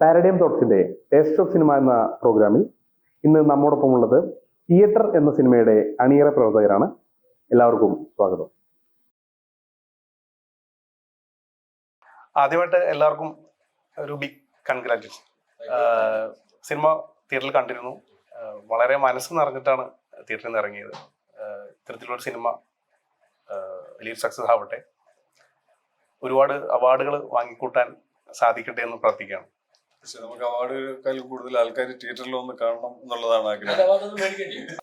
Paradigm തോട്ട്സിന്റെ taste of cinema എന്ന പ്രോഗ്രാമിൽ ഇന്ന് നമ്മോടൊപ്പം ഉള്ളത് തിയേറ്റർ എന്ന സിനിമയുടെ അണിയറ പ്രവർത്തകരാണ്. എല്ലാവർക്കും സ്വാഗതം. ആദ്യമായിട്ട് എല്ലാവർക്കും ഒരു ബിഗ് കൺഗ്രാറ്റുലേഷൻ. സിനിമ തിയേറ്ററിൽ കണ്ടിരുന്നു. വളരെ മനസ്സ് നിറഞ്ഞിട്ടാണ് തിയേറ്ററിൽ നിന്ന് ഇറങ്ങിയത്. ഇത്തരത്തിലുള്ളൊരു സിനിമ വലിയൊരു സക്സസ് ആവട്ടെ, ഒരുപാട് അവാർഡുകൾ വാങ്ങിക്കൂട്ടാൻ സാധിക്കട്ടെ എന്ന് പ്രാർത്ഥിക്കുകയാണ്. പക്ഷെ നമുക്ക് അവാർഡുകൾ കൂടുതൽ ആൾക്കാർ തിയേറ്ററിൽ വന്ന് കാണണം എന്നുള്ളതാണ് ആഗ്രഹം.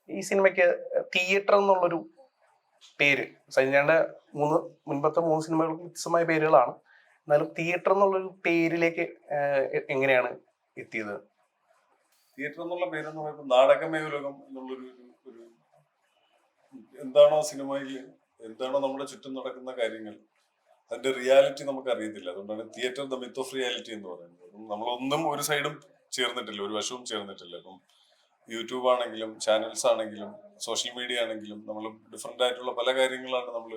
ഈ സിനിമയ്ക്ക് തിയേറ്റർ എന്നുള്ളൊരു പേര് സഞ്ജയുടെ മുൻപത്തെ 3 സിനിമകൾക്ക് വ്യത്യസ്തമായ പേരുകളാണ്. എന്നാലും തിയേറ്റർ എന്നുള്ളൊരു പേരിലേക്ക് എങ്ങനെയാണ് എത്തിയത്? തിയേറ്റർ എന്നുള്ള പേരെന്ന് പറയുമ്പോൾ നാടകമേഖലകം എന്നുള്ളൊരു ഒരു എന്താണോ സിനിമയിൽ, എന്താണോ നമ്മുടെ ചുറ്റും നടക്കുന്ന കാര്യങ്ങൾ, അതിന്റെ റിയാലിറ്റി നമുക്ക് അറിയത്തില്ല. അതുകൊണ്ടാണ് theatre the myth of reality എന്ന് പറയുന്നത്. നമ്മളൊന്നും ഒരു സൈഡും ചേർന്നിട്ടില്ല, ഒരു വശവും ചേർന്നിട്ടില്ല. ഇപ്പം യൂട്യൂബ് ആണെങ്കിലും ചാനൽസ് ആണെങ്കിലും സോഷ്യൽ മീഡിയ ആണെങ്കിലും നമ്മൾ ഡിഫറെന്റ് ആയിട്ടുള്ള പല കാര്യങ്ങളാണ് നമ്മൾ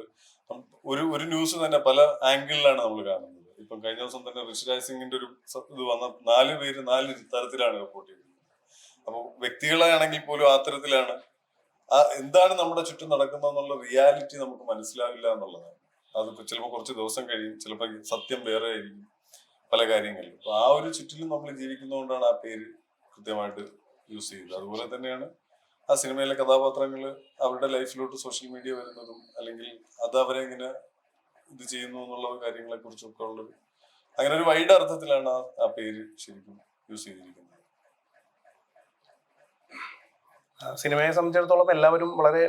ഒരു ന്യൂസ് തന്നെ പല ആംഗിളിലാണ് നമ്മൾ കാണുന്നത്. ഇപ്പം കഴിഞ്ഞ ദിവസം തന്നെ ഋഷിരാജ് സിംഗിന്റെ ഒരു ഇത് വന്ന 4 പേര് 4 തരത്തിലാണ് റിപ്പോർട്ട് ചെയ്തത്. അപ്പൊ വ്യക്തികളെ ആണെങ്കിൽ പോലും ആ തരത്തിലാണ് എന്താണ് നമ്മുടെ ചുറ്റും നടക്കുന്നതെന്നുള്ള റിയാലിറ്റി നമുക്ക് മനസ്സിലാവില്ല എന്നുള്ളതാണ്. അത് ചിലപ്പോൾ കുറച്ച് ദിവസം കഴിയും, ചിലപ്പോൾ സത്യം വേറെ ആയിരിക്കും പല കാര്യങ്ങളിലും. അപ്പൊ ആ ഒരു ചുറ്റിലും നമ്മൾ ജീവിക്കുന്നതുകൊണ്ടാണ് ആ പേര് കൃത്യമായിട്ട് യൂസ് ചെയ്തത്. അതുപോലെ തന്നെയാണ് ആ സിനിമയിലെ കഥാപാത്രങ്ങൾ അവരുടെ ലൈഫിലോട്ട് സോഷ്യൽ മീഡിയ വരുന്നതും, അല്ലെങ്കിൽ അത് അവരെ ഇങ്ങനെ ഇത് ചെയ്യുന്നു എന്നുള്ള കാര്യങ്ങളെ കുറിച്ചൊക്കെ ഉള്ളത്. അങ്ങനെ ഒരു വൈഡ് അർത്ഥത്തിലാണ് ആ പേര് ശരിക്കും യൂസ് ചെയ്തിരിക്കുന്നത്. സിനിമയെ സംബന്ധിച്ചിടത്തോളം എല്ലാവരും വളരെ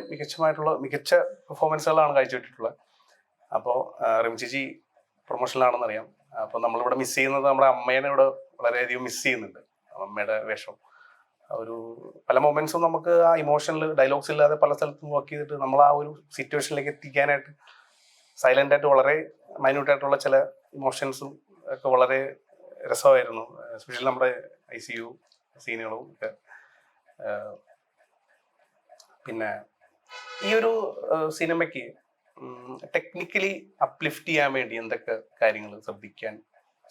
മികച്ച പെർഫോമൻസുകളാണ് കാഴ്ചവെച്ചിട്ടുള്ളത്. അപ്പോൾ റിംചേച്ചി പ്രൊമോഷനിലാണെന്ന് അറിയാം. അപ്പോൾ നമ്മളിവിടെ മിസ് ചെയ്യുന്നത് നമ്മുടെ അമ്മേനെ ഇവിടെ വളരെയധികം മിസ് ചെയ്യുന്നുണ്ട്. അമ്മയുടെ വേഷം ഒരു പല മൊമെന്റ്സും നമുക്ക് ആ ഇമോഷണൽ ഡയലോഗ്സ് ഇല്ലാതെ പല സ്ഥലത്തും വർക്ക് ചെയ്തിട്ട് നമ്മൾ ആ ഒരു സിറ്റുവേഷനിലേക്ക് എത്തിക്കാനായിട്ട് സൈലന്റ് ആയിട്ട് വളരെ മൈന്യൂട്ടായിട്ടുള്ള ചില ഇമോഷൻസും ഒക്കെ വളരെ രസമായിരുന്നു. എസ്പെഷ്യലി നമ്മുടെ ICU സീനുകളും ഒക്കെ. പിന്നെ ഈ ഒരു സിനിമയ്ക്ക് ടെക്നിക്കലി അപ്ലിഫ്റ്റ് ചെയ്യാൻ വേണ്ടി എന്തൊക്കെ കാര്യങ്ങൾ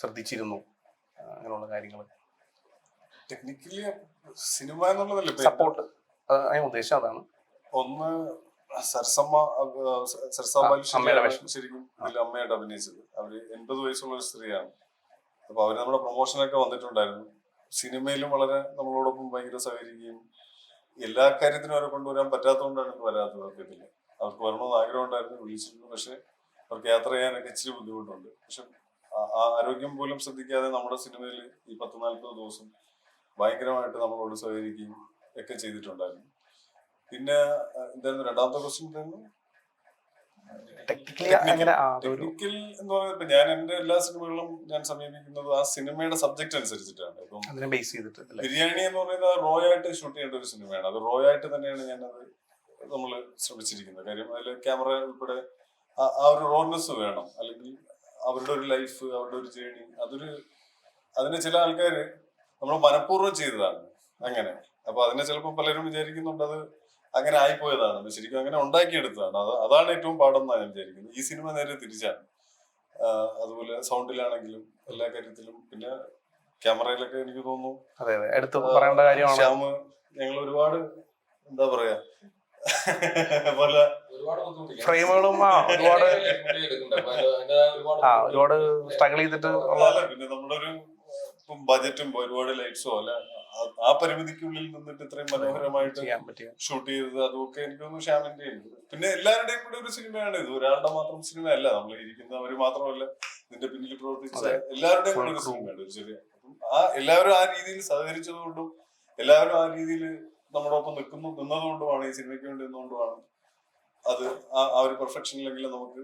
ശ്രദ്ധിച്ചിരുന്നു? അങ്ങനെയുള്ള കാര്യങ്ങൾ ടെക്നിക്കലി സിനിമ എന്നുള്ളതല്ലേ സപ്പോർട്ട്, ഞാൻ ഉദ്ദേശിച്ചത് അതാണ്. ഒന്ന് സരസമ്മ ശരിക്കും ഇതിൽ അമ്മയായിട്ട് അഭിനയിച്ചത്. അവര് 80 വയസ്സുള്ള ഒരു സ്ത്രീയാണ്. അപ്പൊ അവര് നമ്മുടെ പ്രൊമോഷനൊക്കെ വന്നിട്ടുണ്ടായിരുന്നു. സിനിമയിലും വളരെ നമ്മളോടൊപ്പം ഭയങ്കര സഹകരിക്കുകയും എല്ലാ കാര്യത്തിനും അവരെ കൊണ്ടുവരാൻ പറ്റാത്തതുകൊണ്ടാണ് ഇപ്പൊ വരാത്തത്. സത്യത്തില് അവർക്ക് വരണമെന്ന് ആഗ്രഹം ഉണ്ടായിരുന്നു, വിളിച്ചിരുന്നു. പക്ഷെ അവർക്ക് യാത്ര ചെയ്യാനൊക്കെ ഇച്ചിരി ബുദ്ധിമുട്ടുണ്ട്. പക്ഷെ ആ ആരോഗ്യം പോലും ശ്രദ്ധിക്കാതെ നമ്മുടെ സിനിമയിൽ ഈ 10-40 ദിവസം ഭയങ്കരമായിട്ട് നമ്മളോട് സഹകരിക്കുകയും ഒക്കെ ചെയ്തിട്ടുണ്ടായിരുന്നു. പിന്നെ എന്തായിരുന്നു രണ്ടാമത്തെ ക്വസ്റ്റ്യൻ? എന്തായിരുന്നു? ടെക്നിക്കൽ എന്ന് പറയുന്നത് ഇപ്പൊ ഞാൻ എന്റെ എല്ലാ സിനിമകളും ഞാൻ സമീപിക്കുന്നത് ആ സിനിമയുടെ സബ്ജക്ട് അനുസരിച്ചിട്ടാണ്. ഇപ്പം ബിരിയാണി എന്ന് പറയുന്നത് റോ ആയിട്ട് ഷൂട്ട് ചെയ്യേണ്ട ഒരു സിനിമയാണ്. അത് റോ ആയിട്ട് തന്നെയാണ് ഞാനത് നമ്മൾ ശ്രമിച്ചിരിക്കുന്നത്. കാര്യം അതിൽ ക്യാമറ ഉൾപ്പെടെ ആ ഒരു റോനെസ് വേണം. അല്ലെങ്കിൽ അവരുടെ ഒരു ലൈഫ്, അവരുടെ ഒരു ജേണി, അതിന് ചില ആൾക്കാര് നമ്മൾ മനഃപൂർവ്വം ചെയ്തതാണ് അങ്ങനെ. അപ്പൊ അതിനെ ചിലപ്പോൾ പലരും വിചാരിക്കുന്നുണ്ട് അത് അങ്ങനെ ആയിപ്പോയതാണ്, ശരിക്കും അങ്ങനെ ഉണ്ടാക്കിയെടുത്തതാണ്. അതാണ് ഏറ്റവും പാടെന്നാണ് ഞാൻ വിചാരിക്കുന്നത്. ഈ സിനിമ നേരെ തിരിച്ചാണ്. അതുപോലെ സൗണ്ടിലാണെങ്കിലും എല്ലാ കാര്യത്തിലും, പിന്നെ ക്യാമറയിലൊക്കെ എനിക്ക് തോന്നുന്നു ശ്യാമ് ഞങ്ങൾ ഒരുപാട് എന്താ പറയാ പല ഫ്രെയിമുകളും ഒരുപാട് സ്ട്രഗിൾ ചെയ്തിട്ട് പിന്നെ നമ്മുടെ ഒരു ബജറ്റും ഒരുപാട് ലൈറ്റ്സോ അല്ല, ആ പരിമിതിക്കുള്ളിൽ നിന്നിട്ട് ഇത്രയും മനോഹരമായിട്ട് ഷൂട്ട് ചെയ്തത് അതൊക്കെ എനിക്ക് തോന്നുന്നു ശ്യാമിന്റെ. പിന്നെ എല്ലാവരുടെയും കൂടെ ഒരു സിനിമയാണ് ഇത്, ഒരാളുടെ മാത്രം സിനിമയല്ല. നമ്മൾ ഇരിക്കുന്നവര് മാത്രമല്ല, ഇതിന്റെ പിന്നിൽ പ്രവർത്തിച്ച എല്ലാവരുടെയും കൂടെ ഒരു സിനിമയാണ് ഒരു ചെറിയ. എല്ലാവരും ആ രീതിയിൽ സഹകരിച്ചതുകൊണ്ടും എല്ലാവരും ആ രീതിയിൽ നമ്മളോടൊപ്പം നിന്നതുകൊണ്ടുമാണ്, ഈ സിനിമയ്ക്ക് വേണ്ടി നിന്നുകൊണ്ടുമാണ് അത് ആ ഒരു പെർഫെക്ഷനിലെങ്കിലും നമുക്ക്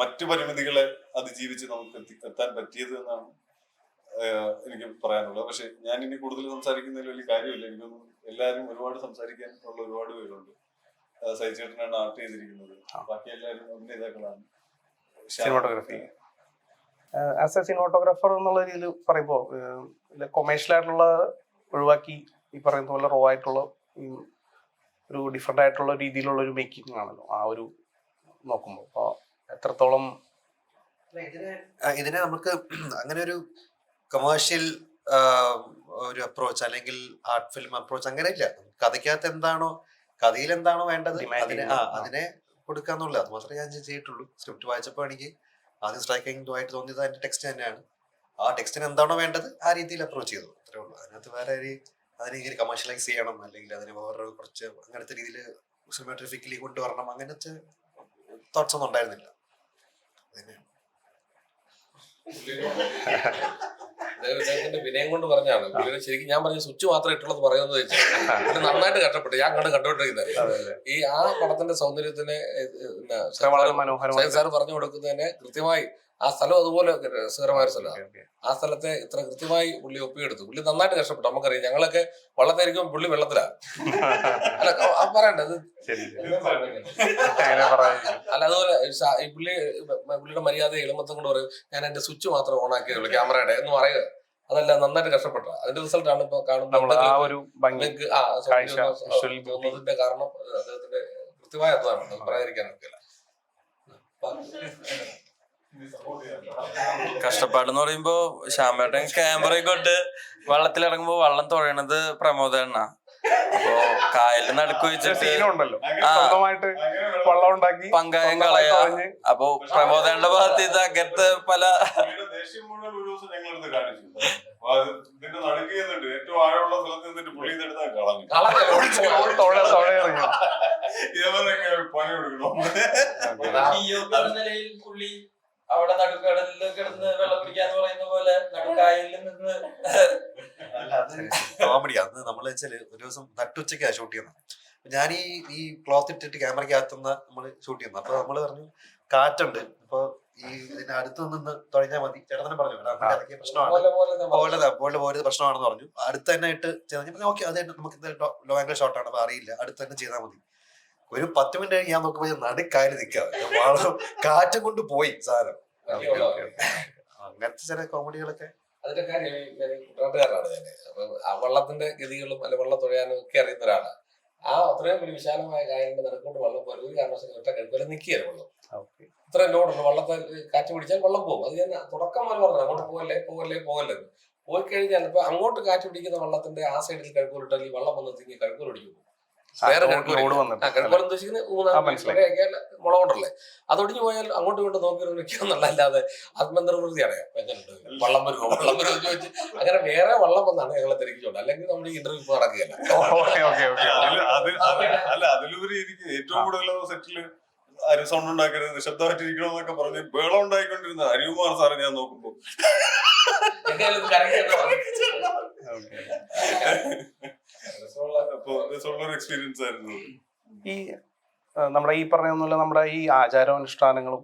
മറ്റു പരിമിതികളെ അതിജീവിച്ച് നമുക്ക് എത്താൻ പറ്റിയത് എന്നാണ് എനിക്ക് പറയാനുള്ളത്. പക്ഷെ ഞാൻ ഇനി കൂടുതൽ സംസാരിക്കുന്നതിൽ വലിയ കാര്യമില്ല. എനിക്കൊന്നും എല്ലാവരും ഒരുപാട് സംസാരിക്കാൻ ഉള്ള ഒരുപാട് പേരുണ്ട്. സൈചേട്ടനാണ് ആർട്ട് ചെയ്തിരിക്കുന്നത്, ബാക്കി എല്ലാവരും അഭിനേതാക്കളാണ്. സിനിമാറ്റോഗ്രാഫി ആസ് എ സിനിമാറ്റോഗ്രാഫർ എന്നുള്ള രീതിയിൽ പറയുമ്പോൾ കൊമേഴ്ഷ്യൽ ആയിട്ടുള്ള ഒഴിവാക്കി ഈ പറയുന്ന പോലെ റോ ആയിട്ടുള്ള ഒരു ഡിഫറെന്റ് ആയിട്ടുള്ള രീതിയിലുള്ള ഒരു മേക്കിംഗ് ആണല്ലോ ആ ഒരു നോക്കുമ്പോൾ. അപ്പോൾ എത്രത്തോളം ഇതിനെ നമുക്ക് അങ്ങനെ ഒരു കമേഴ്ഷ്യൽ ഒരു അപ്രോച്ച് അല്ലെങ്കിൽ ആർട്ട് ഫിലിം അപ്രോച്ച് അങ്ങനെ ഇല്ല. കഥയ്ക്കകത്ത് എന്താണോ, കഥയിൽ എന്താണോ വേണ്ടത് അതിനെ കൊടുക്കാന്നുള്ളത്. അത് മാത്രമേ ഞാൻ ചെയ്തിട്ടുള്ളൂ. സ്ക്രിപ്റ്റ് വായിച്ചപ്പോൾ എനിക്ക് ആദ്യം സ്ട്രൈക്കിംഗ് ആയിട്ട് തോന്നിയത് അതിന്റെ ടെക്സ്റ്റ് തന്നെയാണ്. ആ ടെക്സ്റ്റിന് എന്താണോ വേണ്ടത് ആ രീതിയിൽ അപ്രോച്ച് ചെയ്തു, അത്രേ ഉള്ളൂ. അതിനകത്ത് വേറെ അതിനെ ഇങ്ങനെ കമേഴ്ഷ്യലൈസ് ചെയ്യണം അല്ലെങ്കിൽ അതിനെ വേറെ കുറച്ച് അങ്ങനത്തെ രീതിയിൽ സിനിമാറ്റോഗ്രാഫിക്കലി കൊണ്ടുവരണം അങ്ങനത്തെ തോട്ട്സ് ഒന്നും ഉണ്ടായിരുന്നില്ല. വിനയം കൊണ്ട് പറഞ്ഞാണ്. ശരിക്കും ഞാൻ പറഞ്ഞ സ്വിച്ച് മാത്രം ഇട്ടുള്ളത് പറയുന്നത് വെച്ചാൽ നന്നായിട്ട് കഷ്ടപ്പെട്ടു. ഞാൻ കണ്ടുകൊണ്ടിരിക്കുന്നത് ഈ ആ പടത്തിന്റെ സൗന്ദര്യത്തിന് സാർ പറഞ്ഞു കൊടുക്കുന്നതിന് കൃത്യമായി ആ സ്ഥലം അതുപോലെ രസകരമായ ഒരു സ്ഥലമാണ്. ആ സ്ഥലത്തെ ഇത്ര കൃത്യമായി പുള്ളി ഒപ്പിയെടുത്തു. പുള്ളി നന്നായിട്ട് കഷ്ടപ്പെട്ടു. നമുക്കറിയാം, ഞങ്ങളൊക്കെ വള്ളത്തായിരിക്കും, പുള്ളി വെള്ളത്തിലാ. അല്ല പറയണ്ടത് അല്ല. അതുപോലെ ഈ പുള്ളിയുടെ മര്യാദ എളുമത്തം കൊണ്ട് പറയും, ഞാൻ എന്റെ സ്വിച്ച് മാത്രം ഓൺ ആക്കിയതുള്ളൂ ക്യാമറയുടെ എന്ന് പറയുക. അതല്ല, നന്നായിട്ട് കഷ്ടപ്പെട്ട അതിന്റെ റിസൾട്ടാണ് ഇപ്പൊ കാണുന്നത്. തോന്നുന്നതിന്റെ കാരണം അദ്ദേഹത്തിന്റെ കൃത്യമായ അധ്വാനം പറയാതിരിക്കാനൊക്കെ. കഷ്ടപ്പാടെന്ന് പറയുമ്പോ ശ്യാമേട്ടൻ ക്യാമറ കൊണ്ട് വള്ളത്തിലിറങ്ങുമ്പോ വള്ളം തുഴയണത് പ്രമോദണ്ണ. അപ്പോ കായലിന് നടുക്ക് വെച്ചിട്ട് പങ്കായം കളയാ. അപ്പൊ പ്രമോദണ്ണന്റെ ഭാഗത്ത് ഇത് അങ്ങനത്തെ പല ഏറ്റവും ആഴമുള്ള സ്ഥലത്ത് നിന്നിട്ട് പുള്ളി ഇതെടുത്താൽ കളഞ്ഞു. പണി പുള്ളി അവിടെ നടുക്കടലിൽ കിടന്ന് വെള്ളം പിടിക്കാന്ന് പറയുന്ന പോലെ നടുക്കായലിൽ നിന്ന്. കോമഡി. അന്ന് നമ്മൾ വെച്ചാല് ഒരു ദിവസം നട്ടുച്ചയ്ക്കാ ഷൂട്ട് ചെയ്യുന്നത്. ഞാൻ ഈ ക്ലോത്ത് ഇട്ടിട്ട് ക്യാമറയ്ക്കകത്തുന്ന നമ്മള് ഷൂട്ട് ചെയ്യുന്നത്. അപ്പൊ നമ്മള് പറഞ്ഞു കാറ്റുണ്ട്, അപ്പൊ ഈ ഇതിന്റെ അടുത്ത് നിന്ന് തുഴഞ്ഞാൽ മതി. ചേട്ടൻ തന്നെ പറഞ്ഞു അതൊക്കെ പ്രശ്നമാണ്, പോയത് പ്രശ്നമാണെന്ന് പറഞ്ഞു. അടുത്ത് തന്നെ ഇട്ട് ചെയ്താൽ ഓക്കെ, അത് നമുക്ക് ലോ ആംഗിൾ ഷോട്ടാണ്, അപ്പൊ അറിയില്ല, അടുത്ത് തന്നെ ചെയ്താൽ മതി. ഒരു 10 മിനിറ്റ് കഴിഞ്ഞ് ഞാൻ നോക്കുമ്പോൾ നടുക്കായൽ നിൽക്കാതെ കാറ്റും കൊണ്ട് പോയി സാധനം. അങ്ങനത്തെ ചില കോമഡികളൊക്കെ. അതിന്റെ കാര്യം കുട്ടനാട്ടുകാരനാണ് ഞാൻ. അപ്പൊ ആ വള്ളത്തിന്റെ ഗതികളും അല്ലെ വള്ളം തുഴയാനും ഒക്കെ അറിയുന്ന ഒരാളാണ്. ആ അത്രയും ഒരു വിശാലമായ കായലിന്റെ നടുക്കൊണ്ട് വള്ളം പോലെ ഒരു കാരണവശാലും ഒറ്റ കഴിക്കുമ്പോൾ നിൽക്കുകയാണ് വെള്ളം. ഇത്രയും ലോഡുണ്ട്, വള്ളത്തെ കാറ്റ് പിടിച്ചാൽ വെള്ളം പോകും. അത് ഞാൻ തുടക്കം പോലെ പറഞ്ഞു, അങ്ങോട്ട് പോകല്ലേ. പോയി കഴിഞ്ഞാൽ ഇപ്പൊ അങ്ങോട്ട് കാറ്റ് പിടിക്കുന്ന വള്ളത്തിന്റെ ആ സൈഡിൽ കഴുക്കൂലിട്ടാൽ ഈ വള്ളം വന്ന് തിങ്ങി കഴുക്കൂൽ ഒടിക്കും. വേറെ കഴുക്കോലം ഉദ്ദേശിക്കുന്നത് മുള കൊണ്ടല്ലേ, അതൊടിഞ്ഞു പോയാൽ അങ്ങോട്ടും ഇങ്ങോട്ടും നോക്കി നിൽക്കാന്നല്ലാതെ ആത്മനിർവൃത്തി അറിയാം. വള്ളം വരുമോ ചോദിച്ച് അങ്ങനെ വേറെ വള്ളം വന്നാണ് ഞങ്ങളെ തിരക്കിച്ചോണ്ട്. അല്ലെങ്കിൽ നമ്മുടെ ഈ ഇന്റർവ്യൂ ഇപ്പൊ നടക്കുകയല്ല. അല്ല, അതിലുപരി എനിക്ക് ഏറ്റവും കൂടുതൽ സെറ്റില് അരി സൗണ്ട് ഉണ്ടാക്കരുത്, നിശബ്ദമായിട്ടിരിക്കണം എന്നൊക്കെ പറഞ്ഞ് ബേളം ഉണ്ടായിക്കൊണ്ടിരുന്ന ഹരികുമാർ സാറ് ഞാൻ നോക്കുമ്പോ എക്സ്പീരിയൻസ് ആയിരുന്നു. ഈ നമ്മുടെ ഈ പറഞ്ഞ നമ്മുടെ ഈ ആചാരാനുഷ്ഠാനങ്ങളും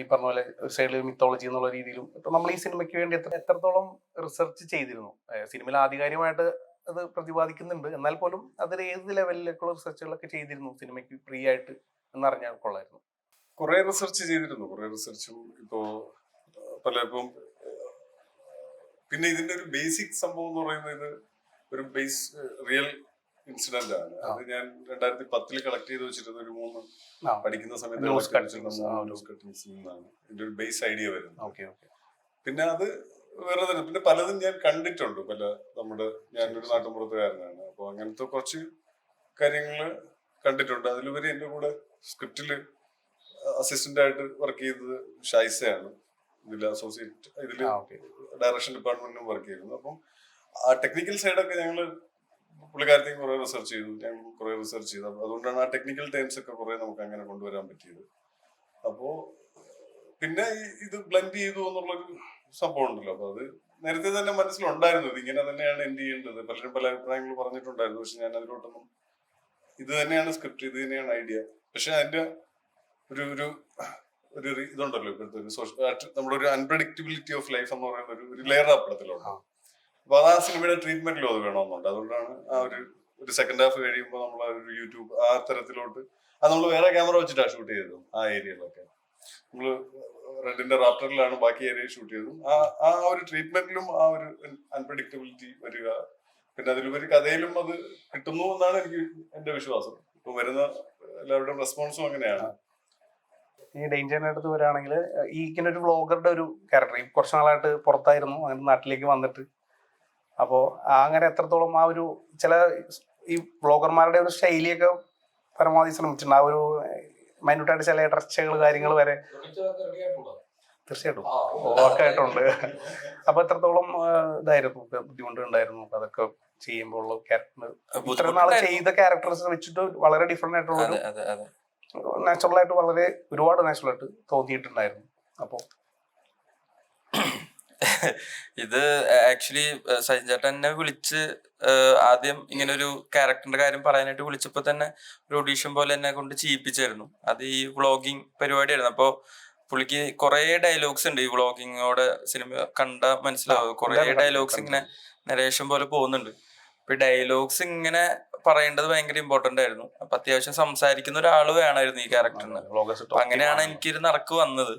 ഈ പറഞ്ഞ പോലെ സൈഡിൽ മിത്തോളജി എന്നുള്ള രീതിയിലും ഇപ്പൊ നമ്മൾ ഈ സിനിമയ്ക്ക് വേണ്ടി എത്രത്തോളം റിസർച്ച് ചെയ്തിരുന്നു? സിനിമയിൽ ആധികാരികമായിട്ട് അത് പ്രതിപാദിക്കുന്നുണ്ട്, എന്നാൽ പോലും അതിൽ ഏത് ലെവലിലേക്കുള്ള റിസർച്ചുകളൊക്കെ ചെയ്തിരുന്നു സിനിമയ്ക്ക് ഫ്രീ ആയിട്ട് എന്നറിഞ്ഞാൽ കൊള്ളായിരുന്നു. കുറെ റിസർച്ച് ചെയ്തിരുന്നു, കുറെ റിസർച്ചും ഇപ്പോ പലർക്കും. പിന്നെ ഇതിന്റെ ഒരു ബേസിക് സംഭവം എന്ന് പറയുന്നത് ഒരു റിയൽ ഇൻസിഡന്റ് ആണ്. അത് ഞാൻ 2010 കളക്ട് ചെയ്ത് വെച്ചിരുന്ന ഒരു 3 പഠിക്കുന്ന സമയത്ത് ന്യൂസ് കട്ടിങ്സിൽ നിന്നാണ് ഇതിന്റെ ഒരു ബേസ് ഐഡിയ വരുന്നത്. പിന്നെ അത് വേറെ തന്നെ പിന്നെ പലതും ഞാൻ കണ്ടിട്ടുണ്ട്. ഞാനൊരു നാട്ടുമ്പുറത്തുകാരനാണ്, അപ്പൊ അങ്ങനത്തെ കുറച്ച് കാര്യങ്ങള് കണ്ടിട്ടുണ്ട്. അതിലുപരി എന്റെ കൂടെ സ്ക്രിപ്റ്റില് അസിസ്റ്റന്റ് ആയിട്ട് വർക്ക് ചെയ്തത് ഷൈസയാണ്. ഇതില് ഡയറക്ഷൻ ഡിപ്പാർട്ട്മെന്റിലും വർക്ക് ചെയ്തിരുന്നു. അപ്പം ആ ടെക്നിക്കൽ സൈഡൊക്കെ ഞങ്ങള് പുള്ളിക്കാരത്തേക്ക് കുറെ റിസർച്ച് ചെയ്തു, ഞങ്ങൾ കുറെ റിസർച്ച് ചെയ്തു. അതുകൊണ്ടാണ് ആ ടെക്നിക്കൽ ടേംസ് ഒക്കെ കുറെ നമുക്ക് അങ്ങനെ കൊണ്ടുവരാൻ പറ്റിയത്. അപ്പോ പിന്നെ ഇത് ബ്ലെൻഡ് ചെയ്തു എന്നുള്ളൊരു സംഭവം ഉണ്ടല്ലോ. അപ്പൊ അത് നേരത്തെ തന്നെ മനസ്സിലുണ്ടായിരുന്നു, ഇത് ഇങ്ങനെ തന്നെയാണ് എൻഡ് ചെയ്യേണ്ടത്. പലരും പല അഭിപ്രായങ്ങൾ പറഞ്ഞിട്ടുണ്ടായിരുന്നു. പക്ഷെ ഞാൻ അതിലോട്ടൊന്നും, ഇത് തന്നെയാണ് സ്ക്രിപ്റ്റ്, ഇത് തന്നെയാണ് ഐഡിയ. പക്ഷെ അതിന്റെ ഒരു ഇതുണ്ടല്ലോ ഇപ്പോഴത്തെ നമ്മുടെ ഒരു അൺപ്രഡിക്റ്റബിലിറ്റി ഓഫ് ലൈഫ് എന്ന് പറയുന്ന ഒരു ലെയർ ആ പടത്തിലുണ്ട്. അപ്പൊ അത് ആ സിനിമയുടെ ട്രീറ്റ്മെന്റിലും അത് വേണമെന്നുണ്ട്. അതുകൊണ്ടാണ് ആ ഒരു സെക്കൻഡ് ഹാഫ് കഴിയുമ്പോൾ നമ്മൾ ആ ഒരു യൂട്യൂബ് ആ തരത്തിലോട്ട് അത് നമ്മൾ വേറെ ക്യാമറ വെച്ചിട്ടാണ് ഷൂട്ട് ചെയ്തതും. ആ ഏരിയയിലൊക്കെ നമ്മള് റെഡിന്റെ റാപ്റ്ററിലാണ് ബാക്കി ഏരിയ ഷൂട്ട് ചെയ്തതും. ആ ഒരു ട്രീറ്റ്മെന്റിലും ആ ഒരു അൺപ്രഡിക്റ്റബിലിറ്റി വരിക. പിന്നെ അതിലുപരി കഥയിലും അത് കിട്ടുന്നു എന്നാണ് എന്റെ വിശ്വാസം. ഇപ്പൊ വരുന്ന എല്ലാവരുടെയും റെസ്പോൺസും അങ്ങനെയാണ്. ഈ ഡേഞ്ചറിന്റെ അടുത്ത് വരികയാണെങ്കിൽ ഈ ഇങ്ങനെ ഒരു വ്ളോഗറുടെ ഒരു ക്യാരക്ടർ, ഈ കുറച്ച് നാളായിട്ട് പുറത്തായിരുന്നു, അങ്ങനെ നാട്ടിലേക്ക് വന്നിട്ട് അപ്പോൾ അങ്ങനെ എത്രത്തോളം ആ ഒരു ചില ഈ വ്ളോഗർമാരുടെ ഒരു ശൈലിയൊക്കെ പരമാവധി ശ്രമിച്ചിട്ടുണ്ട്. ആ ഒരു മൈന്യൂട്ടായിട്ട് ചില ഇടർച്ചകൾ കാര്യങ്ങൾ വരെ തീർച്ചയായിട്ടും ഓർക്കായിട്ടുണ്ട്. അപ്പൊ എത്രത്തോളം ഇതായിരുന്നു, ബുദ്ധിമുട്ടുണ്ടായിരുന്നു അതൊക്കെ ചെയ്യുമ്പോൾ ഉള്ള ക്യാരക്ടർ, ഇത്ര നാൾ ചെയ്ത ക്യാരക്ടേഴ്സ് വെച്ചിട്ട് വളരെ ഡിഫറെന്റ് ആയിട്ടുള്ള നാച്ചുറൽ ആയിട്ട് വളരെ ഒരുപാട് നാച്ചുറൽ ആയിട്ട് തോന്നിയിട്ടുണ്ടായിരുന്നു. അപ്പോ ഇത് ആക്ച്വലി സജിൻ ചേട്ടൻ എന്നെ വിളിച്ച് ആദ്യം ഇങ്ങനെ ഒരു ക്യാരക്ടറിന്റെ കാര്യം പറയാനായിട്ട് വിളിച്ചപ്പോ തന്നെ ഒരു ഓഡീഷൻ പോലെ എന്നെ കൊണ്ട് ചെയ്യിപ്പിച്ചായിരുന്നു. അത് ഈ വ്ളോഗിങ് പരിപാടിയായിരുന്നു. അപ്പൊ പുള്ളിക്ക് കുറെ ഡയലോഗ്സ് ഉണ്ട് ഈ വ്ളോഗിങ്ങോടെ സിനിമ കണ്ട മനസ്സിലാവും. കുറെ ഡയലോഗ്സ് ഇങ്ങനെ നരേഷൻ പോലെ പോകുന്നുണ്ട്. അപ്പൊ ഈ ഡയലോഗ്സ് ഇങ്ങനെ പറയേണ്ടത് ഭയങ്കര ഇമ്പോർട്ടന്റ് ആയിരുന്നു. അപ്പൊ അത്യാവശ്യം സംസാരിക്കുന്ന ഒരാൾ വേണമായിരുന്നു ഈ ക്യാരക്ടറിന്. അപ്പൊ അങ്ങനെയാണ് എനിക്കൊരു നറുക്ക് വന്നത്.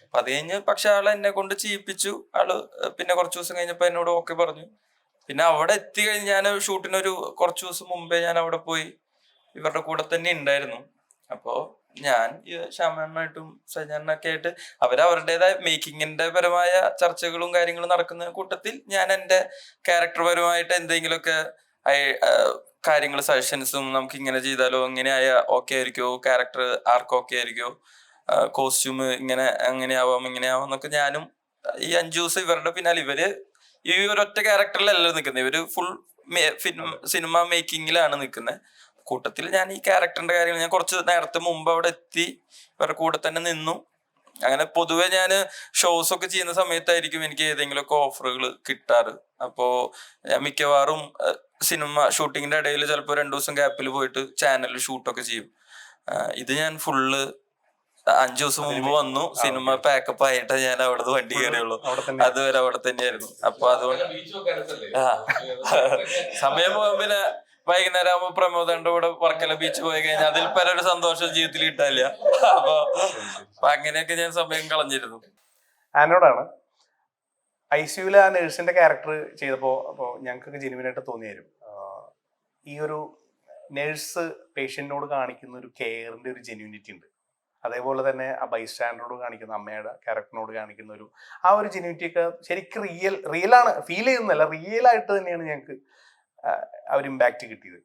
അപ്പൊ അത് കഴിഞ്ഞ് പക്ഷെ ആള് എന്നെ കൊണ്ട് ചെയ്യിപ്പിച്ചു. ആള് പിന്നെ കുറച്ചു ദിവസം കഴിഞ്ഞപ്പോ എന്നോട് ഓക്കെ പറഞ്ഞു. പിന്നെ അവിടെ എത്തി കഴിഞ്ഞ് ഞാൻ ഷൂട്ടിനൊരു കുറച്ചു ദിവസം മുമ്പേ ഞാൻ അവിടെ പോയി ഇവരുടെ കൂടെ തന്നെ ഉണ്ടായിരുന്നു. അപ്പോ ഞാൻ ശ്യാമണ്ണായിട്ടും സജാനൊക്കെ ആയിട്ട് അവരവരുടേതായ മേക്കിങ്ങിന്റെ പരമായ ചർച്ചകളും കാര്യങ്ങളും നടക്കുന്ന കൂട്ടത്തിൽ ഞാൻ എന്റെ ക്യാരക്ടർ പരമായിട്ട് എന്തെങ്കിലുമൊക്കെ കാര്യങ്ങൾ സജഷൻസും, നമുക്ക് ഇങ്ങനെ ചെയ്താലോ, ഇങ്ങനെ ആയ ഓക്കെ ആയിരിക്കോ, ക്യാരക്ടർ ആർക്ക് ഓക്കെ ആയിരിക്കോ, കോസ്റ്റ്യൂം ഇങ്ങനെ അങ്ങനെ ആവാം ഇങ്ങനെ ആവാം എന്നൊക്കെ ഞാനും ഈ 5 ദിവസം ഇവരുടെ പിന്നാലെ, ഇവര് ഈ ഒരൊറ്റ ക്യാരക്ടറിലല്ല നിൽക്കുന്നത്, ഇവര് ഫുൾ സിനിമ മേക്കിങ്ങിലാണ് നിൽക്കുന്നത്. കൂട്ടത്തിൽ ഞാൻ ഈ ക്യാരക്ടറിന്റെ കാര്യങ്ങൾ ഞാൻ കുറച്ച് നേരത്തെ മുമ്പ് അവിടെ എത്തി ഇവരുടെ കൂടെ തന്നെ നിന്നു. അങ്ങനെ പൊതുവെ ഞാൻ ഷോസ് ഒക്കെ ചെയ്യുന്ന സമയത്തായിരിക്കും എനിക്ക് ഏതെങ്കിലുമൊക്കെ ഓഫറുകൾ കിട്ടാറ്. അപ്പോ ഞാൻ മിക്കവാറും സിനിമ ഷൂട്ടിങ്ങിന്റെ ഇടയിൽ ചിലപ്പോൾ 2 ദിവസം ഗ്യാപ്പിൽ പോയിട്ട് ചാനലിൽ ഷൂട്ടൊക്കെ ചെയ്യും. ഇത് ഞാൻ ഫുള്ള് 5 ദിവസം മുമ്പ് വന്നു, സിനിമ പാക്കപ്പ് ആയിട്ടാ ഞാൻ അവിടെ വണ്ടി കയറിയുള്ളൂ. അതുവരെ അവിടെ തന്നെയായിരുന്നു. അപ്പൊ അതുകൊണ്ട് സമയം പോകാൻ പിന്നെ വൈകുന്നേരം ആകുമ്പോ പ്രമോദന്റെ കൂടെ വർക്കല ബീച്ച് പോയി കഴിഞ്ഞാൽ അതിൽ പല ഒരു സന്തോഷം ജീവിതത്തിൽ കിട്ടാനില്ല. അപ്പൊ അങ്ങനെയൊക്കെ ഞാൻ സമയം കളഞ്ഞിരുന്നു. ആനോടാണ് ICUവിലെ ആ നേഴ്സിന്റെ ക്യാരക്ടർ ചെയ്തപ്പോ അപ്പോൾ ഞങ്ങൾക്കൊക്കെ ജെനുവിനായിട്ട് തോന്നിയായിരുന്നു. ഈ ഒരു നേഴ്സ് പേഷ്യന്റിനോട് കാണിക്കുന്ന ഒരു കെയറിന്റെ ഒരു ജെന്യൂനിറ്റി ഉണ്ട്. അതേപോലെ തന്നെ ആ ബൈസ്റ്റാൻഡറോട് കാണിക്കുന്ന അമ്മയുടെ ക്യാരക്ടറിനോട് കാണിക്കുന്ന ഒരു ആ ഒരു ജെന്യൂനിറ്റി ഒക്കെ ശരിക്കും റിയലാണ്, ഫീൽ ചെയ്യുന്നല്ല, റിയൽ ആയിട്ട് തന്നെയാണ് ഞങ്ങൾക്ക് ആ ഒരു ഇമ്പാക്റ്റ് കിട്ടിയത്.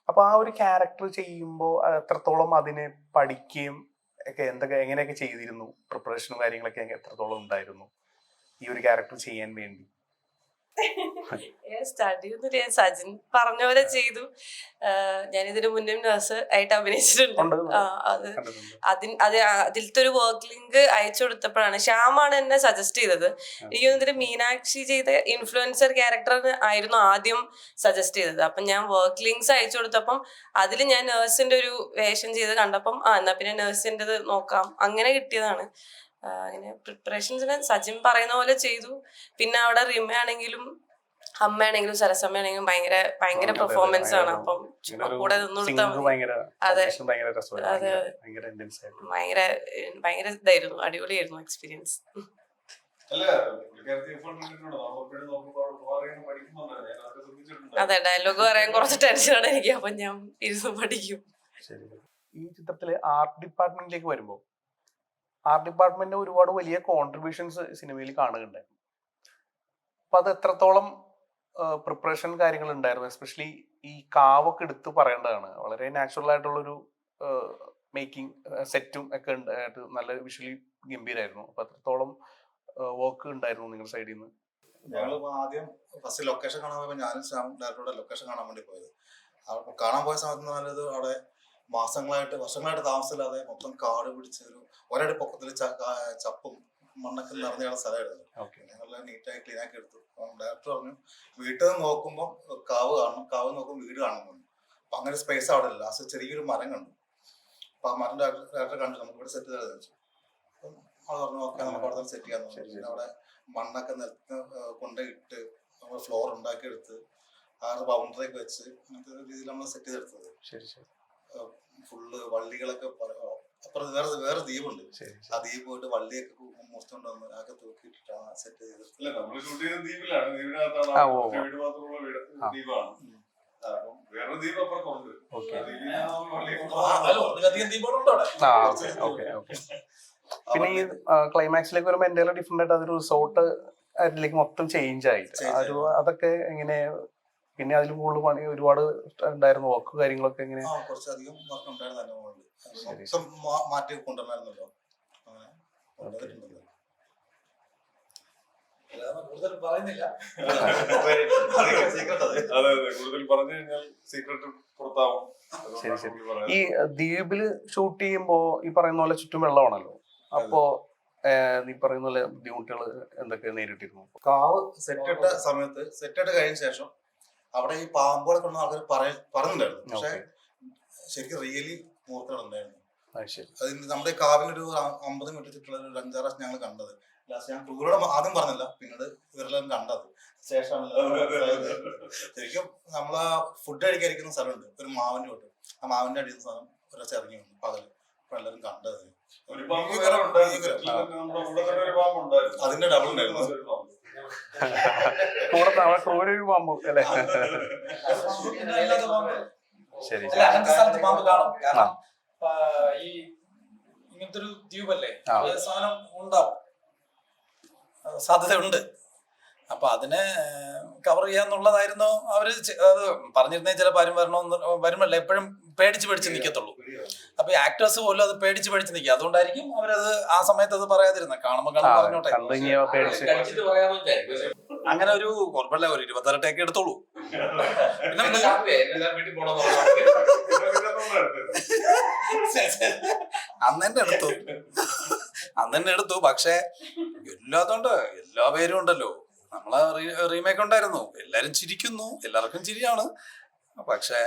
അപ്പോൾ ആ ഒരു ക്യാരക്ടർ ചെയ്യുമ്പോൾ എത്രത്തോളം അതിനെ പഠിക്കുകയും ഒക്കെ എങ്ങനെയൊക്കെ ചെയ്തിരുന്നു, പ്രിപ്പറേഷനും കാര്യങ്ങളൊക്കെ എത്രത്തോളം ഉണ്ടായിരുന്നു ഈ ഒരു ക്യാരക്ടർ ചെയ്യാൻ വേണ്ടി? സ്റ്റഡി ഒന്നും ഞാൻ സജിൻ പറഞ്ഞ പോലെ ചെയ്തു. ഞാൻ ഇതിനു മുന്നേ നഴ്സ് ആയിട്ട് അഭിനയിച്ചിട്ടുണ്ട്. അതിലത്തെ ഒരു വർക്ക് ലിങ്ക് അയച്ചു കൊടുത്തപ്പോഴാണ് ശ്യാമാണ് എന്നെ സജസ്റ്റ് ചെയ്തത്. എനിക്ക് ഇതിന് മീനാക്ഷി ചെയ്ത ഇൻഫ്ലുവൻസർ ക്യാരക്ടർ ആയിരുന്നു ആദ്യം സജസ്റ്റ് ചെയ്തത്. അപ്പം ഞാൻ വർക്ക് ലിങ്ക്സ് അയച്ചു കൊടുത്തപ്പം അതിൽ ഞാൻ നഴ്സിന്റെ ഒരു വേഷം ചെയ്ത് കണ്ടപ്പം എന്നാ പിന്നെ നഴ്സിൻ്റെത് നോക്കാം, അങ്ങനെ കിട്ടിയതാണ്. അങ്ങനെ പ്രിപ്പറേഷൻസിന് സജിൻ പറയുന്ന പോലെ ചെയ്തു. പിന്നെ അവിടെ റിമ ആണെങ്കിലും അമ്മയാണെങ്കിലും സരസമ്മയാണെങ്കിലും ഭയങ്കര പെർഫോമൻസ് ആണ്. അപ്പം കൂടെ ഭയങ്കര ഇതായിരുന്നു, അടിപൊളിയായിരുന്നു എക്സ്പീരിയൻസ്. അതെ, ഡയലോഗ് പറയാൻ കുറച്ച് ടെൻഷനാണ് എനിക്ക്. അപ്പൊ ഞാൻ ഇരുന്ന് പഠിക്കും. ഈ ചിത്രത്തില് ആർട്ട് ഡിപ്പാർട്ട്മെന്റിലേക്ക് വരുമ്പോൾ ആർട്ട് ഡിപ്പാർട്ട്മെന്റിന് ഒരുപാട് വലിയ കോൺട്രിബ്യൂഷൻസ് സിനിമയിൽ കാണുന്നുണ്ടായിരുന്നു. അപ്പൊ അത് എത്രത്തോളം പ്രിപ്പറേഷൻ കാര്യങ്ങൾ ഉണ്ടായിരുന്നു? എസ്പെഷ്യലി ഈ കാവൊക്കെ എടുത്ത് പറയേണ്ടതാണ്. വളരെ നാച്ചുറൽ ആയിട്ടുള്ളൊരു മേക്കിംഗ് സെറ്റും ഒക്കെ ഉണ്ടായിട്ട് നല്ല വിഷ്വലി ഗംഭീരമായിരുന്നു. അപ്പൊ എത്രത്തോളം വർക്ക് ഉണ്ടായിരുന്നു നിങ്ങളുടെ സൈഡിൽ നിന്ന്? ഞങ്ങൾ ആദ്യം ഫസ്റ്റ് ലൊക്കേഷൻ കാണാൻ പോയപ്പോൾ ഞാനും ശ്യാം ഡയറക്ടറുടെ ലൊക്കേഷൻ കാണാൻ വേണ്ടി പോയത്. കാണാൻ പോയ സമയത്ത് നല്ലത് അവിടെ വർഷങ്ങളായിട്ട് താമസമില്ലാതെ മൊത്തം കാട് പിടിച്ച് ഒരടി പൊക്കത്തിൽ ചപ്പും മണ്ണൊക്കെ നിറഞ്ഞ സ്ഥലമായിരുന്നു. ഞങ്ങളെല്ലാം നീറ്റായി ക്ലീൻ ആക്കി എടുത്തു. ഡയറക്ടർ പറഞ്ഞു വീട്ടിൽ നിന്ന് നോക്കുമ്പോൾ കാവ് കാണണം, കാവ് നോക്കുമ്പോൾ വീട് കാണണം. അപ്പൊ അങ്ങനെ സ്പേസ് അവിടെ ഇല്ല. ലാസ്റ്റ് ചെറിയൊരു മരം കണ്ടു. അപ്പൊ ആ മരം ഡയറക്ടർ കണ്ടു നമുക്ക് ഇവിടെ സെറ്റ് ചെയ്ത് വെച്ചു. അപ്പം അത് പറഞ്ഞു ഓക്കെ നമുക്ക് അവിടെ തന്നെ സെറ്റ് ചെയ്യാന്ന് പറഞ്ഞു. പിന്നെ അവിടെ മണ്ണൊക്കെ നിലത്ത് കൊണ്ടിട്ട് നമ്മൾ ഫ്ലോർ ഉണ്ടാക്കിയെടുത്ത് ആ ബൗണ്ടറി ഒക്കെ വെച്ച് അങ്ങനത്തെ രീതിയിൽ നമ്മൾ സെറ്റ് ചെയ്തെടുത്തത്. ഫുള്ള് വള്ളികളൊക്കെ അപ്പുറത്ത് വേറെ ദ്വീപുണ്ട്. ആ ദ്വീപ് പോയിട്ട് വള്ളിയൊക്കെ മുറിച്ചോണ്ട് വന്ന് ആകെ തൂക്കിയിട്ടാണ് സെറ്റ് ചെയ്തത്. പിന്നെ ഈ ക്ലൈമാക്സിലേക്ക് വരുമ്പോൾ എന്തെങ്കിലും ഡിഫറെന്റ് ആയിട്ട് അതൊരു റിസോർട്ട് അതിലേക്ക് മൊത്തം ചേഞ്ച് ആയിട്ട് അതൊക്കെ എങ്ങനെ, പിന്നെ അതിൽ കൂടുതൽ പണി ഒരുപാട് ഉണ്ടായിരുന്നു, വർക്ക് കാര്യങ്ങളൊക്കെ എങ്ങനെ? കുറച്ചധികം വർക്ക് ഉണ്ടായിരുന്നു അതിന്റെ മുകളിൽ. മാറ്റി കൊണ്ടുവരണമായിരുന്നല്ലോ, അങ്ങനെ കൊണ്ടുവന്നിട്ടുണ്ടല്ലോ. കൂടുതൽ പറയുന്നില്ല. അതെ കൂടുതൽ പറഞ്ഞു കഴിഞ്ഞാൽ സീക്രട്ട് പുറത്താവും. ശരി ശരി. ഈ ദ്വീപില് ഷൂട്ട് ചെയ്യുമ്പോ ഈ പറയുന്ന പോലെ ചുറ്റും വെള്ളമാണല്ലോ, അപ്പോ നീ പറയുന്ന പോലെ ബുദ്ധിമുട്ടുകൾ എന്തൊക്കെ നേരിട്ടിരുന്നു? കാവ് സെറ്റിട്ട സമയത്ത്, സെറ്റിട്ട് കഴിഞ്ഞ ശേഷം അവിടെ ഈ പാമ്പുകളെ കൊണ്ട് ആൾക്കാർ പറഞ്ഞിട്ടുണ്ടായിരുന്നു. പക്ഷെ ശരിക്കും റിയലി മൂർക്കകളുണ്ടായിരുന്നു. അത് നമ്മുടെ കാവിനൊരു 50 മീറ്റർ ചുറ്റുള്ള ഒരു 5-6 പ്രാവശ്യം ഞങ്ങൾ കണ്ടത്. ലാസ്റ്റ് ഞാൻ ടൂറിനോട് ആദ്യം പറഞ്ഞില്ല, പിന്നീട് ഇവരെല്ലാം കണ്ടത് ശേഷമാണ്. ശരിക്കും നമ്മളാ ഫുഡ് കഴിക്കാതിരിക്കുന്ന സ്ഥലമുണ്ട്, ഒരു മാവിന്റെ തൊട്ട്, ആ മാവിന്റെ അടിയിൽ സ്ഥലം ഒരാഴ്ച ഇറങ്ങി വന്നു പകല്. അപ്പൊ എല്ലാവരും കണ്ടത് അതിന്റെ ഡബിൾ ഉണ്ടായിരുന്നു. അല്ലേ? ശരി. അങ്ങനത്തെ സ്ഥലത്ത് പാമ്പ് കാണും. കാരണം ഈ ഇങ്ങനത്തെ ഒരു ദ്വീപല്ലേ, സാധനം ഉണ്ടാവും, സാധ്യതയുണ്ട്. അപ്പൊ അതിനെ കവർ ചെയ്യാന്നുള്ളതായിരുന്നു അവര് അത് പറഞ്ഞിരുന്നേ. ചിലപ്പോൾ ആരും വരുമല്ല, എപ്പോഴും പേടിച്ച് നിൽക്കത്തുള്ളൂ. അപ്പൊ ഈ ആക്ടേഴ്സ് പോലും അത് പേടിച്ച് നിൽക്കുക. അതുകൊണ്ടായിരിക്കും അവരത് ആ സമയത്ത് അത് പറയാതിരുന്നത്. കാണുമ്പോ പറഞ്ഞോട്ടെ, അങ്ങനെ ഒരു കുഴപ്പമില്ല, ഒരു 26 ടേക്ക് എടുത്തോളൂ. അന്നെ എടുത്തു. പക്ഷെ എല്ലാതുകൊണ്ട് എല്ലാ പേരും ഉണ്ടല്ലോ. നമ്മളെ റീമേക്ക് ഉണ്ടായിരുന്നു, എല്ലാരും ചിരിക്കുന്നു, എല്ലാവർക്കും ചിരിയാണ്. പക്ഷെ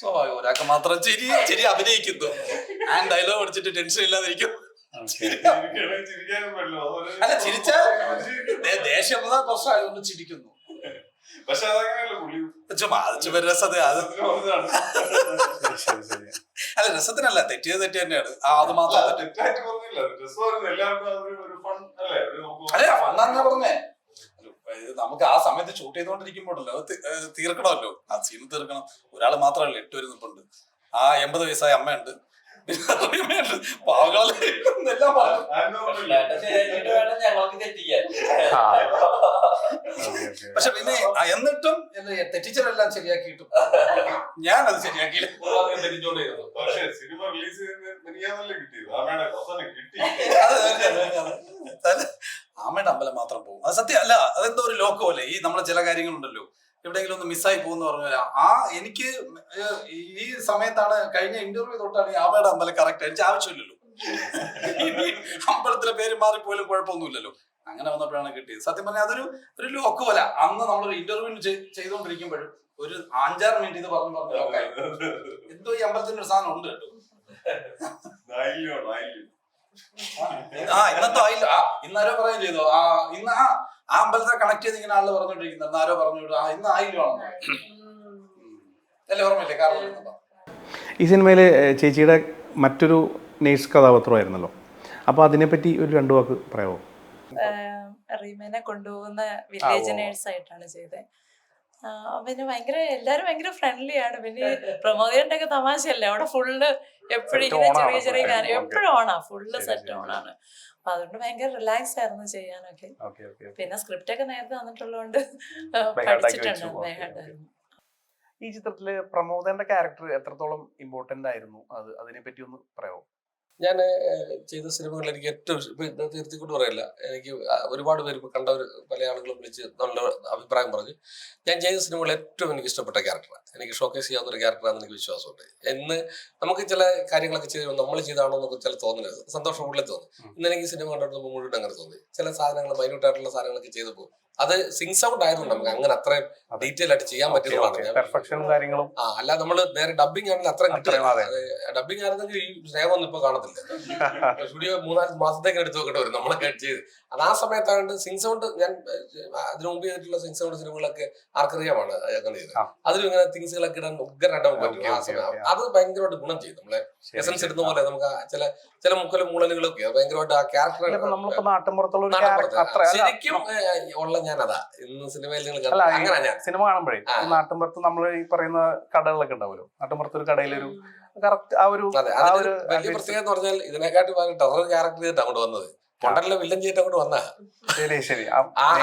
സ്വാഭാവികം ഒരാൾക്ക് മാത്രം ചിരി അഭിനയിക്കുന്നു. ആ ഡയലോഗ് പഠിച്ചിട്ട് ടെൻഷൻ ഇല്ലാതിരിക്കും. അല്ല, ചിരിച്ചാൽ ദേഷ്യം പ്രശ്നമായതുകൊണ്ട് ചിരിക്കുന്നു. പക്ഷെ രസത അല്ല, രസത്തിനല്ല, തെറ്റിയത് തെറ്റ് തന്നെയാണ്. അത് മാത്രം അല്ലേ ഫണ്ണാ പറഞ്ഞേ. നമുക്ക് ആ സമയത്ത് ഷൂട്ട് ചെയ്തുകൊണ്ടിരിക്കുമ്പോഴല്ലോ അത് തീർക്കണമല്ലോ, ആ സീൻ തീർക്കണം. ഒരാൾ മാത്രമല്ല, 8 പേര് നിൽപ്പുണ്ട്. ആ 80 വയസ്സായ അമ്മയുണ്ട്, പാവങ്ങളെല്ലാം പറഞ്ഞു. പക്ഷെ പിന്നെ എന്നിട്ടും തെറ്റിച്ചതെല്ലാം ശരിയാക്കിയിട്ടും ഞാനത് ശരിയാക്കിയില്ല. ആമയുടെ അമ്പലം മാത്രം പോകും. അത് സത്യം അല്ല, അതെന്തോ ഒരു ലോക്കോ അല്ലേ. ഈ നമ്മളെ ചില കാര്യങ്ങളുണ്ടല്ലോ, എവിടെയെങ്കിലും ഒന്ന് മിസ്സായി പോകുന്ന പറഞ്ഞ എനിക്ക് ഈ സമയത്താണ്, കഴിഞ്ഞ ഇന്റർവ്യൂ തൊട്ടാണ് ഈ ആമയുടെ അമ്പലം കറക്റ്റ്. എനിക്ക് ആവശ്യമില്ലല്ലോ, അമ്പലത്തിലെ പേര് മാറിപ്പോയാലും കുഴപ്പമൊന്നുമില്ലല്ലോ. അങ്ങനെ വന്നപ്പോഴാണ് കിട്ടിയത്. സത്യം പറഞ്ഞാൽ അതൊരു ലോക്കോ അല്ല. അന്ന് നമ്മളൊരു ഇന്റർവ്യൂ ചെയ്തുകൊണ്ടിരിക്കുമ്പോഴും ഒരു 5-6 മിനിറ്റ് ഇത് പറഞ്ഞു ലോക്കായി. എന്തോ ഈ അമ്പലത്തിന്റെ ഒരു സാധനം ഉണ്ട് കേട്ടോ. ഇന്നത്തെ ആയില്ല. ഇന്നാരോ പറയുകയും ചെയ്തോ, ഇന്ന് ആ അമ്പലത്തെ കണക്ട് ചെയ്ത് ഇങ്ങനെ ആള് പറഞ്ഞോണ്ടിരിക്കുന്നത്. ആരോ പറഞ്ഞു ഇന്ന് ആയില്ലാണെന്ന് അല്ലേ, ഓർമ്മയില്ലേ? കാരണം ഈ സിനിമയില് ചേച്ചിയുടെ മറ്റൊരു നേഴ്സ് കഥാപാത്രമായിരുന്നല്ലോ, അപ്പൊ അതിനെപ്പറ്റി ഒരു 2 വാക്ക് പറയാമോ? റീമേനെ കൊണ്ടുപോകുന്ന വില്ലേജ് നേഴ്സ് ആയിട്ടാണ് ചെയ്തത്. പിന്നെ എല്ലാരും ഭയങ്കര ഫ്രണ്ട്ലി ആണ്. പിന്നെ പ്രമോദിന്റെ ഒക്കെ തമാശയല്ലേ, അവിടെ ഫുള്ള് എപ്പോഴും ഇങ്ങനെ ചെറിയ കാര്യം എപ്പോഴും ഓണാ, ഫുള്ള് സെറ്റ് ഓണാണ്. അപ്പൊ അതുകൊണ്ട് ഭയങ്കര റിലാക്സ് ആയിരുന്നു ചെയ്യാനൊക്കെ. പിന്നെ സ്ക്രിപ്റ്റ് ഒക്കെ നേരത്തെ വന്നിട്ടുള്ളതുകൊണ്ട് പഠിച്ചിട്ടുണ്ട്. ബൈഹാർട്ടായിരുന്നു. ഈ ചിത്രത്തില് പ്രമോദന്റെ ക്യാരക്ടർ എത്രത്തോളം ഇമ്പോർട്ടന്റ് ആയിരുന്നു, അതിനെ പറ്റി ഒന്ന് പറയാമോ? ഞാൻ ചെയ്ത സിനിമകളിൽ എനിക്ക് ഏറ്റവും ഇപ്പൊ ഇന്നത്തെ നിർത്തിക്കൊണ്ട് പറയില്ല, എനിക്ക് ഒരുപാട് പേര് കണ്ടവർ പല ആളുകളും വിളിച്ച് നല്ല അഭിപ്രായം പറഞ്ഞു. ഞാൻ ചെയ്ത സിനിമകളിൽ ഏറ്റവും എനിക്ക് ഇഷ്ടപ്പെട്ട ക്യാരക്ടറാണ്, എനിക്ക് ഷോക്കേസ് ചെയ്യാവുന്ന ഒരു ക്യാരക്ടറാണെന്ന് എനിക്ക് വിശ്വാസമുണ്ട്. എന്ന് നമുക്ക് ചില കാര്യങ്ങളൊക്കെ ചെയ്ത് നമ്മൾ ചെയ്താണോ എന്നൊക്കെ ചില തോന്നരുത്, സന്തോഷം ഉള്ളിൽ തോന്നും. ഇന്ന് എനിക്ക് സിനിമ കണ്ടിട്ട് മുഴുവൻ അങ്ങനെ തോന്നി. ചില സാധനങ്ങൾ മൈന്യൂട്ടായിട്ടുള്ള സാധനങ്ങളൊക്കെ ചെയ്തപ്പോൾ അത് സിങ് സൗണ്ട് ആയതുകൊണ്ട് നമുക്ക് അങ്ങനെ അത്രയും ഡീറ്റെയിൽ ആയിട്ട് ചെയ്യാൻ പറ്റുന്നതാണ്. അല്ല നമ്മള് നേരെ ഡബിങ് ആണെങ്കിൽ അത്രയും കിട്ടില്ല. ഡബിങ് ആയിരുന്നെങ്കിൽ ഈ സ്നേഹമൊന്നും ഇപ്പൊ കാണത്തില്ല. സ്റ്റുഡിയോ 3-4 മാസത്തേക്ക് എടുത്ത് നോക്കേണ്ടി വരും നമ്മളൊക്കെ ചെയ്ത്. അത് ആ സമയത്താണ്ട് സിങ് സൗണ്ട്, ഞാൻ അതിനു മുമ്പ് ചെയ്തിട്ടുള്ള സിങ് സൗണ്ട് സിനിമകളൊക്കെ ആർക്കറിയാമാണ് അങ്ങനെ ചെയ്തത്. അതിലും ഇങ്ങനെ തിങ്സുകളൊക്കെ ഇടാൻ ഉഗ്രനായിട്ട് നമുക്ക് പറ്റും ആ സമയം. അത് ഭയങ്കരമായിട്ട് ഗുണം ചെയ്യും. നമ്മളെ എസൻസ് ഇടുന്ന പോലെ നമുക്ക് ചില മുക്കലും മൂളലുകളൊക്കെ ഭയങ്കരമായിട്ട് ആ ക്യാരക്ടർ ശരിക്കും ഉള്ള ഞാനതാ ഇന്ന് സിനിമയിൽ നിങ്ങൾ അങ്ങനെ സിനിമ കാണുമ്പോഴേ നാട്ടിൻപുറത്ത് നമ്മൾ ഈ പറയുന്ന കടകളൊക്കെ ഉണ്ടാവുമല്ലോ, നാട്ടിൻപുറത്ത് ഒരു കടയിലൊരു കറക്റ്റ് ആ ഒരു അതെ, ആ അതിന് ഒരു വലിയ പ്രത്യേകത എന്ന് പറഞ്ഞാൽ ഇതിനെക്കാട്ടി ടെറർ ക്യാരക്ടർ ചെയ്തിട്ട് അങ്ങോട്ട് വന്നത്. കൊണ്ടലിലെ വില്ലൻ ചെയ്തിട്ട് അങ്ങോട്ട് വന്ന ശരി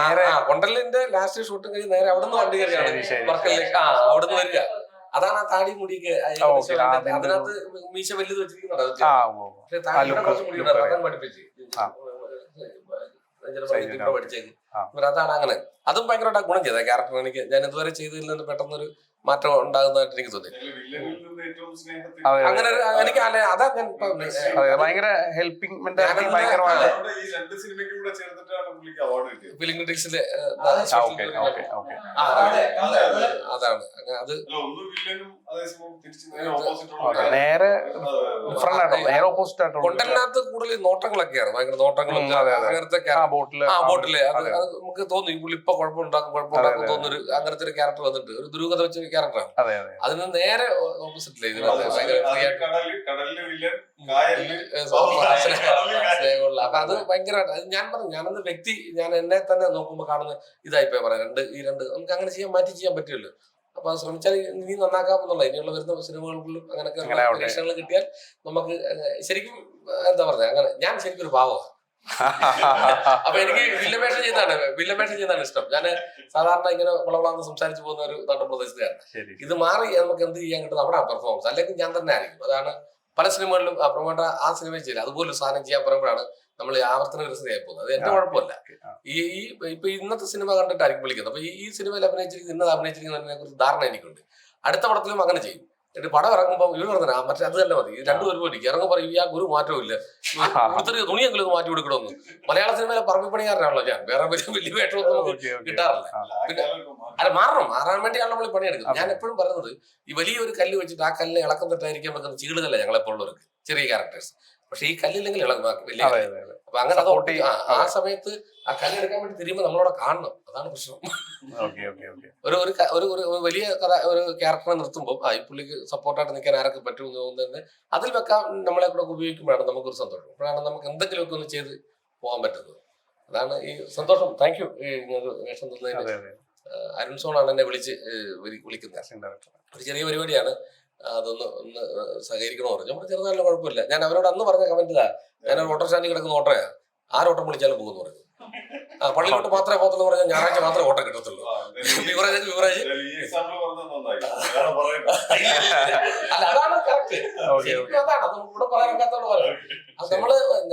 നേരെ കൊണ്ടലിന്റെ ലാസ്റ്റ് ഷൂട്ടും കഴിഞ്ഞ് നേരെ അവിടുന്ന് വണ്ടി കയറിയാണ് വർക്കലിലേക്ക് അവിടുന്ന് വരിക. അതാണ് ആ താടി മുടിയൊക്കെ അതിനകത്ത് മീശ വലുത് വെച്ചിരിക്കുന്നുണ്ട്. പക്ഷെ താടിയുടെ കുറച്ച് മുടിയുണ്ട്, അതാണ് പഠിപ്പിച്ച് പഠിച്ചേക്ക്. അതാണ് അങ്ങനെ. അതും ഭയങ്കരമായിട്ട് ഗുണം ചെയ്ത ക്യാരക്ടർ. എനിക്ക് ഞാൻ ഇതുവരെ ചെയ്തതിൽ നിന്ന് പെട്ടെന്നൊരു മാറ്റം ഉണ്ടാകുന്നതായിട്ട് എനിക്ക് തോന്നി. അങ്ങനെ എനിക്ക് അതാ ഞാൻ ഭയങ്കര ഹെൽപ്പിംഗ് മെന്റാലിറ്റി ഭയങ്കരമാണ്. ഫിലിം ക്രിറ്റിക്സിലെ അതാണ് അത് നേരെ നേരെ ഓപ്പോസിറ്റ് ആയിട്ടുള്ള കൊണ്ടലിനകത്ത് കൂടുതൽ നോട്ടങ്ങളൊക്കെയാണ്, ഭയങ്കര നോട്ടങ്ങളും അങ്ങനത്തെ ബോട്ടില് അത് നമുക്ക് തോന്നി പുള്ളി ഇപ്പൊ കുഴപ്പമുണ്ടാക്കും തോന്നുന്നൊരു അങ്ങനത്തെ ഒരു ക്യാരക്ടർ വന്നിട്ട് ഒരു ദുരൂഹത വെച്ച ക്യാരക്ടറാണ്. അതിന് നേരെ ഓപ്പോസിറ്റില്ല ഇതിനകത്ത് ഭയങ്കര ഫ്രീ ആയിട്ട് സ്നേഹമുള്ള. അപ്പൊ അത് ഭയങ്കരമായിട്ട് ഞാൻ പറഞ്ഞു, ഞാനൊന്ന് വ്യക്തി ഞാൻ എന്നെ തന്നെ നോക്കുമ്പോ കാണുന്ന ഇതായിപ്പോയി പറയാം. ഈ രണ്ട് നമുക്ക് അങ്ങനെ മാറ്റി ചെയ്യാൻ പറ്റുമല്ലോ. അപ്പൊ അത് ശ്രമിച്ചാൽ ഇനി നന്നാക്കാമെന്നുള്ള ഇനിയുള്ള വരുന്ന സിനിമകൾക്കുള്ളും അങ്ങനെയൊക്കെ പരീക്ഷണങ്ങൾ കിട്ടിയാൽ നമുക്ക് ശരിക്കും എന്താ പറയാ, അങ്ങനെ ഞാൻ ശരിക്കും ഒരു പാവമാണ്. അപ്പൊ എനിക്ക് വില്ലവേഷം ചെയ്താണ് ഇഷ്ടം. ഞാൻ സാധാരണ ഇങ്ങനെ വളവളാന്ന് സംസാരിച്ചു പോകുന്ന ഒരു നാട്ടുപ്രദേശത്തുകാരൻ. ഇത് മാറി നമുക്ക് എന്ത് ചെയ്യാൻ കിട്ടുന്നത് അവിടെ പെർഫോമൻസ്, അല്ലെങ്കിൽ ഞാൻ തന്നെ ആയിരിക്കും. അതാണ് പല സിനിമകളിലും പ്രൊമോട്ടർ ആ സിനിമയിൽ ചെയ്യില്ല, അതുപോലെ സാധനം ചെയ്യാൻ പറയുമ്പോഴാണ് നമ്മൾ ആവർത്തന വിരസതയായി പോകുന്നത്. അത് എന്റെ കുഴപ്പമില്ല. ഇപ്പൊ ഇന്നത്തെ സിനിമ കണ്ടിട്ടായിരിക്കും വിളിക്കുന്നത്. അപ്പൊ ഈ സിനിമയിൽ അഭിനയിച്ചിരിക്കുന്നതിനെ കുറിച്ച് ധാരണ എനിക്കുണ്ട്. അടുത്ത പടത്തിലും അങ്ങനെ ചെയ്യും. എന്നിട്ട് പടം ഇറങ്ങുമ്പോൾ ഇവർ പറഞ്ഞാ മറ്റേ അത് തന്നെ മതി, രണ്ടുപേരും പോയി ഇറങ്ങുമ്പോൾ പറയും ആ ഒരു മാറ്റവും ഇല്ല, ഇവിടുത്തെ തുണിയെങ്കിലും ഒന്ന് മാറ്റി കൊടുക്കണമെന്ന്. മലയാള സിനിമയിലെ പറമ്പിപ്പണിക്കാരനാണല്ലോ ഞാൻ, വേറെ വലിയ വേഷമൊന്നും നമുക്ക് കിട്ടാറില്ല. പിന്നെ അല്ല മാറാൻ വേണ്ടിയാണ് നമ്മൾ പണിയെടുക്കുന്നത്. ഞാൻ എപ്പോഴും പറയുന്നത്, ഈ വലിയൊരു കല്ല് വെച്ചിട്ട് ആ കല്ലിനെ ഇളക്കം തെറ്റായിരിക്കാൻ വെക്കുന്ന ചീളുകല്ല ഞങ്ങളെപ്പോഴുള്ളവർക്ക്, ചെറിയ ക്യാരക്ടേഴ്സ്. പക്ഷെ ഈ കല്ലില്ലെങ്കിൽ ഇളകും വലിയ. അപ്പൊ അങ്ങനെ ആ സമയത്ത് ആ കല്ലെടുക്കാൻ വേണ്ടി തിരിയുമ്പോൾ നമ്മളവിടെ കാണണം. അതാണ് പ്രശ്നം. ഒരു വലിയ കഥ ഒരു ക്യാരക്ടറെ നിർത്തുമ്പോൾ ഈ പുള്ളിക്ക് സപ്പോർട്ടായിട്ട് നിൽക്കാൻ ആരൊക്കെ പറ്റുമെന്ന് തോന്നുന്നത് അതിൽ വെക്കാൻ നമ്മളെ കൂടെ ഉപയോഗിക്കുമ്പോഴാണ് നമുക്കൊരു സന്തോഷം. അപ്പോഴാണ് നമുക്ക് എന്തെങ്കിലുമൊക്കെ ഒന്ന് ചെയ്ത് പോകാൻ പറ്റുന്നത്. അതാണ് ഈ സന്തോഷം. താങ്ക് യു വേഷം തന്നതിന്. അരുൺ സോണാണ് എന്നെ വിളിക്കുന്നത്. ഒരു ചെറിയ പരിപാടിയാണ്, അതൊന്ന് സഹകരിക്കണമെന്ന് പറഞ്ഞു. നമ്മൾ ചെറുതായാലും കുഴപ്പമില്ല. ഞാൻ അവരോട് അന്ന് പറഞ്ഞ കമന്റ് ഇതാ, ഞാനൊരു ഓട്ടോ സ്റ്റാൻഡിൽ കിടക്കുന്ന ഓട്ടോയാ, ആരോട്ടം വിളിച്ചാലും പോകുന്നു പറഞ്ഞു. പള്ളിയിലോട്ട് മാത്രമേ പോകത്തുള്ളൂ പറഞ്ഞാൽ ഞായറാഴ്ച മാത്രമേ ഓട്ടം കിട്ടത്തുള്ളൂ. യുവരാജ് അല്ല അതാണ് കറക്റ്റ്. അതാണ് അത് ഇവിടെ പറയാനൊക്കാത്തോട് പറയാം. അത്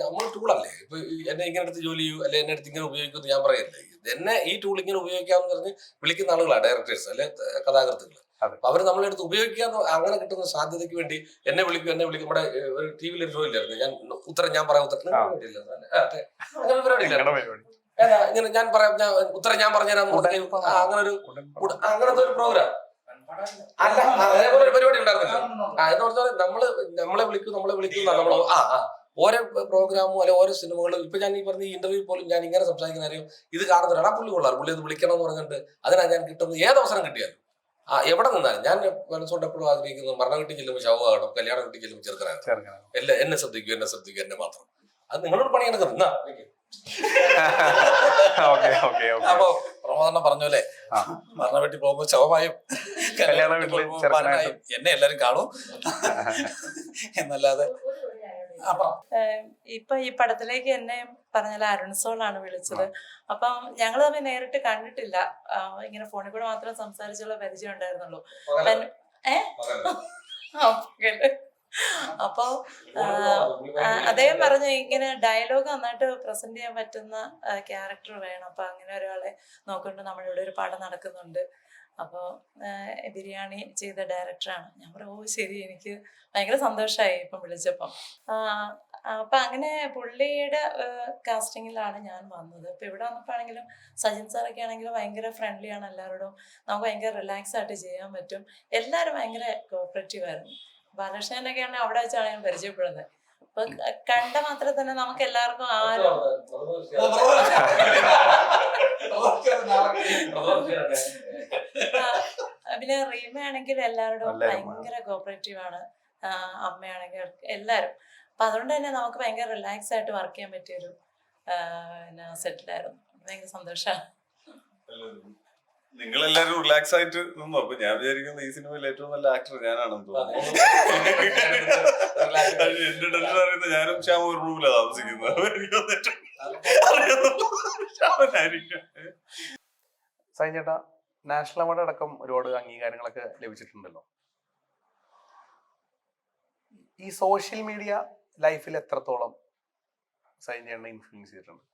നമ്മൾ ടൂളല്ലേ. ഇപ്പൊ എന്നെ ഇങ്ങനെ എടുത്ത് ജോലി ചെയ്യൂ, അല്ലെ എന്നെ അടുത്ത് ഇങ്ങനെ ഉപയോഗിക്കുമെന്ന് ഞാൻ പറയല്ലേ. എന്നെ ഈ ടൂൾ ഇങ്ങനെ ഉപയോഗിക്കാമെന്ന് പറഞ്ഞ് വിളിക്കുന്ന ആളുകളാണ് ഡയറക്ടേഴ്സ് അല്ലെ കഥാകൃത്തുക്കൾ. അപ്പൊ അവര് നമ്മളെടുത്ത് ഉപയോഗിക്കാന്ന് അങ്ങനെ കിട്ടുന്ന സാധ്യതയ്ക്ക് വേണ്ടി എന്നെ വിളിക്കും. നമ്മുടെ ഒരു ടി വിയിൽ ഒരു ഷോ ഇല്ലായിരുന്നു, ഞാൻ ഉത്തരം ഞാൻ പറയാം അങ്ങനെ പരിപാടി ഇങ്ങനെ ഞാൻ പറയാം, ഉത്തരം ഞാൻ പറഞ്ഞുതരാം, അങ്ങനത്തെ ഒരു പ്രോഗ്രാം അല്ല. അതേപോലെ ഒരു പരിപാടി ഉണ്ടായിരുന്നല്ലോ. എന്ന് പറഞ്ഞാൽ നമ്മളെ വിളിക്കും നമ്മൾ ഓരോ പ്രോഗ്രാമും അല്ലെ ഓരോ സിനിമകളും. ഇപ്പൊ ഞാൻ ഈ പറഞ്ഞ ഈ ഇന്റർവ്യൂ പോലും ഞാൻ ഇങ്ങനെ സംസാരിക്കുന്ന കാര്യം ഇത് കാണുന്നവരാണ്. പുള്ളി കൊള്ളാറ്, പുള്ളി അത് വിളിക്കണം എന്ന് പറഞ്ഞിട്ട് അതിനാണ് ഞാൻ കിട്ടുന്നത്. ഏതവസരം കിട്ടിയാലും എവിടെ നിന്നാലും ഞാൻ മനസ്സുകൊണ്ട് എപ്പോഴും ആഗ്രഹിക്കുന്നത് മരണം കിട്ടി ചെല്ലുമ്പോൾ ശവമാകണം, കല്യാണം കിട്ടി ചെല്ലുമ്പോൾ ചെറുക്കനാകണം. എന്നെ ശ്രദ്ധിക്കും എന്നെ മാത്രം. അത് നിങ്ങളോട് പണി എടുക്കുന്ന അപ്പൊ പ്രമോദന പറഞ്ഞോലെ മരണ വീട്ടിൽ പോകുമ്പോ ശവമായും എന്നെ എല്ലാരും കാണും എന്നല്ലാതെ. ഇപ്പൊ ഈ പടത്തിലേക്ക് എന്നെ പറഞ്ഞാൽ അരുൺ സോളാണ് വിളിച്ചത്. അപ്പം ഞങ്ങൾ തമ്മിൽ നേരിട്ട് കണ്ടിട്ടില്ല, ഇങ്ങനെ ഫോണിൽ കൂടെ മാത്രം സംസാരിച്ചുള്ള പരിചയം ഉണ്ടായിരുന്നുള്ളൂ. അപ്പൊ അദ്ദേഹം പറഞ്ഞു ഇങ്ങനെ ഡയലോഗ് നന്നായിട്ട് പ്രസന്റ് ചെയ്യാൻ പറ്റുന്ന ക്യാരക്ടർ വേണം, അപ്പൊ അങ്ങനെ ഒരാളെ നോക്കിയിട്ട് നമ്മളിവിടെ ഒരു പടം നടക്കുന്നുണ്ട്. അപ്പോൾ ബിരിയാണി ചെയ്ത ഡയറക്ടറാണ്. ഞാൻ പറഞ്ഞു ഓ ശരി, എനിക്ക് ഭയങ്കര സന്തോഷമായി ഇപ്പം വിളിച്ചപ്പം. അപ്പം അങ്ങനെ പുള്ളിയുടെ കാസ്റ്റിങ്ങിലാണ് ഞാൻ വന്നത്. ഇപ്പം ഇവിടെ വന്നപ്പോൾ ആണെങ്കിലും സജിൻ സാറൊക്കെ ആണെങ്കിലും ഭയങ്കര ഫ്രണ്ട്ലി ആണ് എല്ലാവരോടും. നമുക്ക് ഭയങ്കര റിലാക്സ് ആയിട്ട് ചെയ്യാൻ പറ്റും. എല്ലാവരും ഭയങ്കര കോപ്പറേറ്റീവ് ആയിരുന്നു. ബാലകൃഷ്ണനൊക്കെയാണ് അവിടെ വെച്ചാണ് ഞാൻ പരിചയപ്പെടുന്നത്. അപ്പൊ കണ്ട മാത്രം തന്നെ നമുക്ക് എല്ലാവർക്കും പിന്നെ റീമ ആണെങ്കിൽ എല്ലാവരോടും ഭയങ്കര കോപ്പറേറ്റീവ് ആണ്, അമ്മയാണെങ്കിൽ എല്ലാവരും. അപ്പൊ അതുകൊണ്ട് തന്നെ നമുക്ക് ഭയങ്കര റിലാക്സ് ആയിട്ട് വർക്ക് ചെയ്യാൻ പറ്റിയൊരു സെറ്റിലായിരുന്നു. ഭയങ്കര സന്തോഷമാണ്. നിങ്ങളെല്ലാരും റിലാക്സ് ആയിട്ട് നിന്നു. അപ്പൊ ഞാൻ വിചാരിക്കുന്ന ഈ സിനിമയിൽ ഏറ്റവും നല്ല ആക്ടർ ഞാനാണെന്ന് തോന്നുന്നു. എന്റെ ടെൻഷൻ അറിയുന്ന ഞാനും ശ്യാമ ഒരു റൂമിലാണ് താമസിക്കുന്നത്. അപ്പൊ എനിക്ക് ശ്യാമനായിരിക്കും. സൈൻ ചേട്ടാ, നാഷണൽ അവാർഡ് അടക്കം ഒരുപാട് അംഗീകാരങ്ങളൊക്കെ ലഭിച്ചിട്ടുണ്ടല്ലോ. ഈ സോഷ്യൽ മീഡിയ ലൈഫിൽ എത്രത്തോളം സൈൻ ചേട്ടനെ ഇൻഫ്ലുവൻസ് ചെയ്തിട്ടുണ്ട്?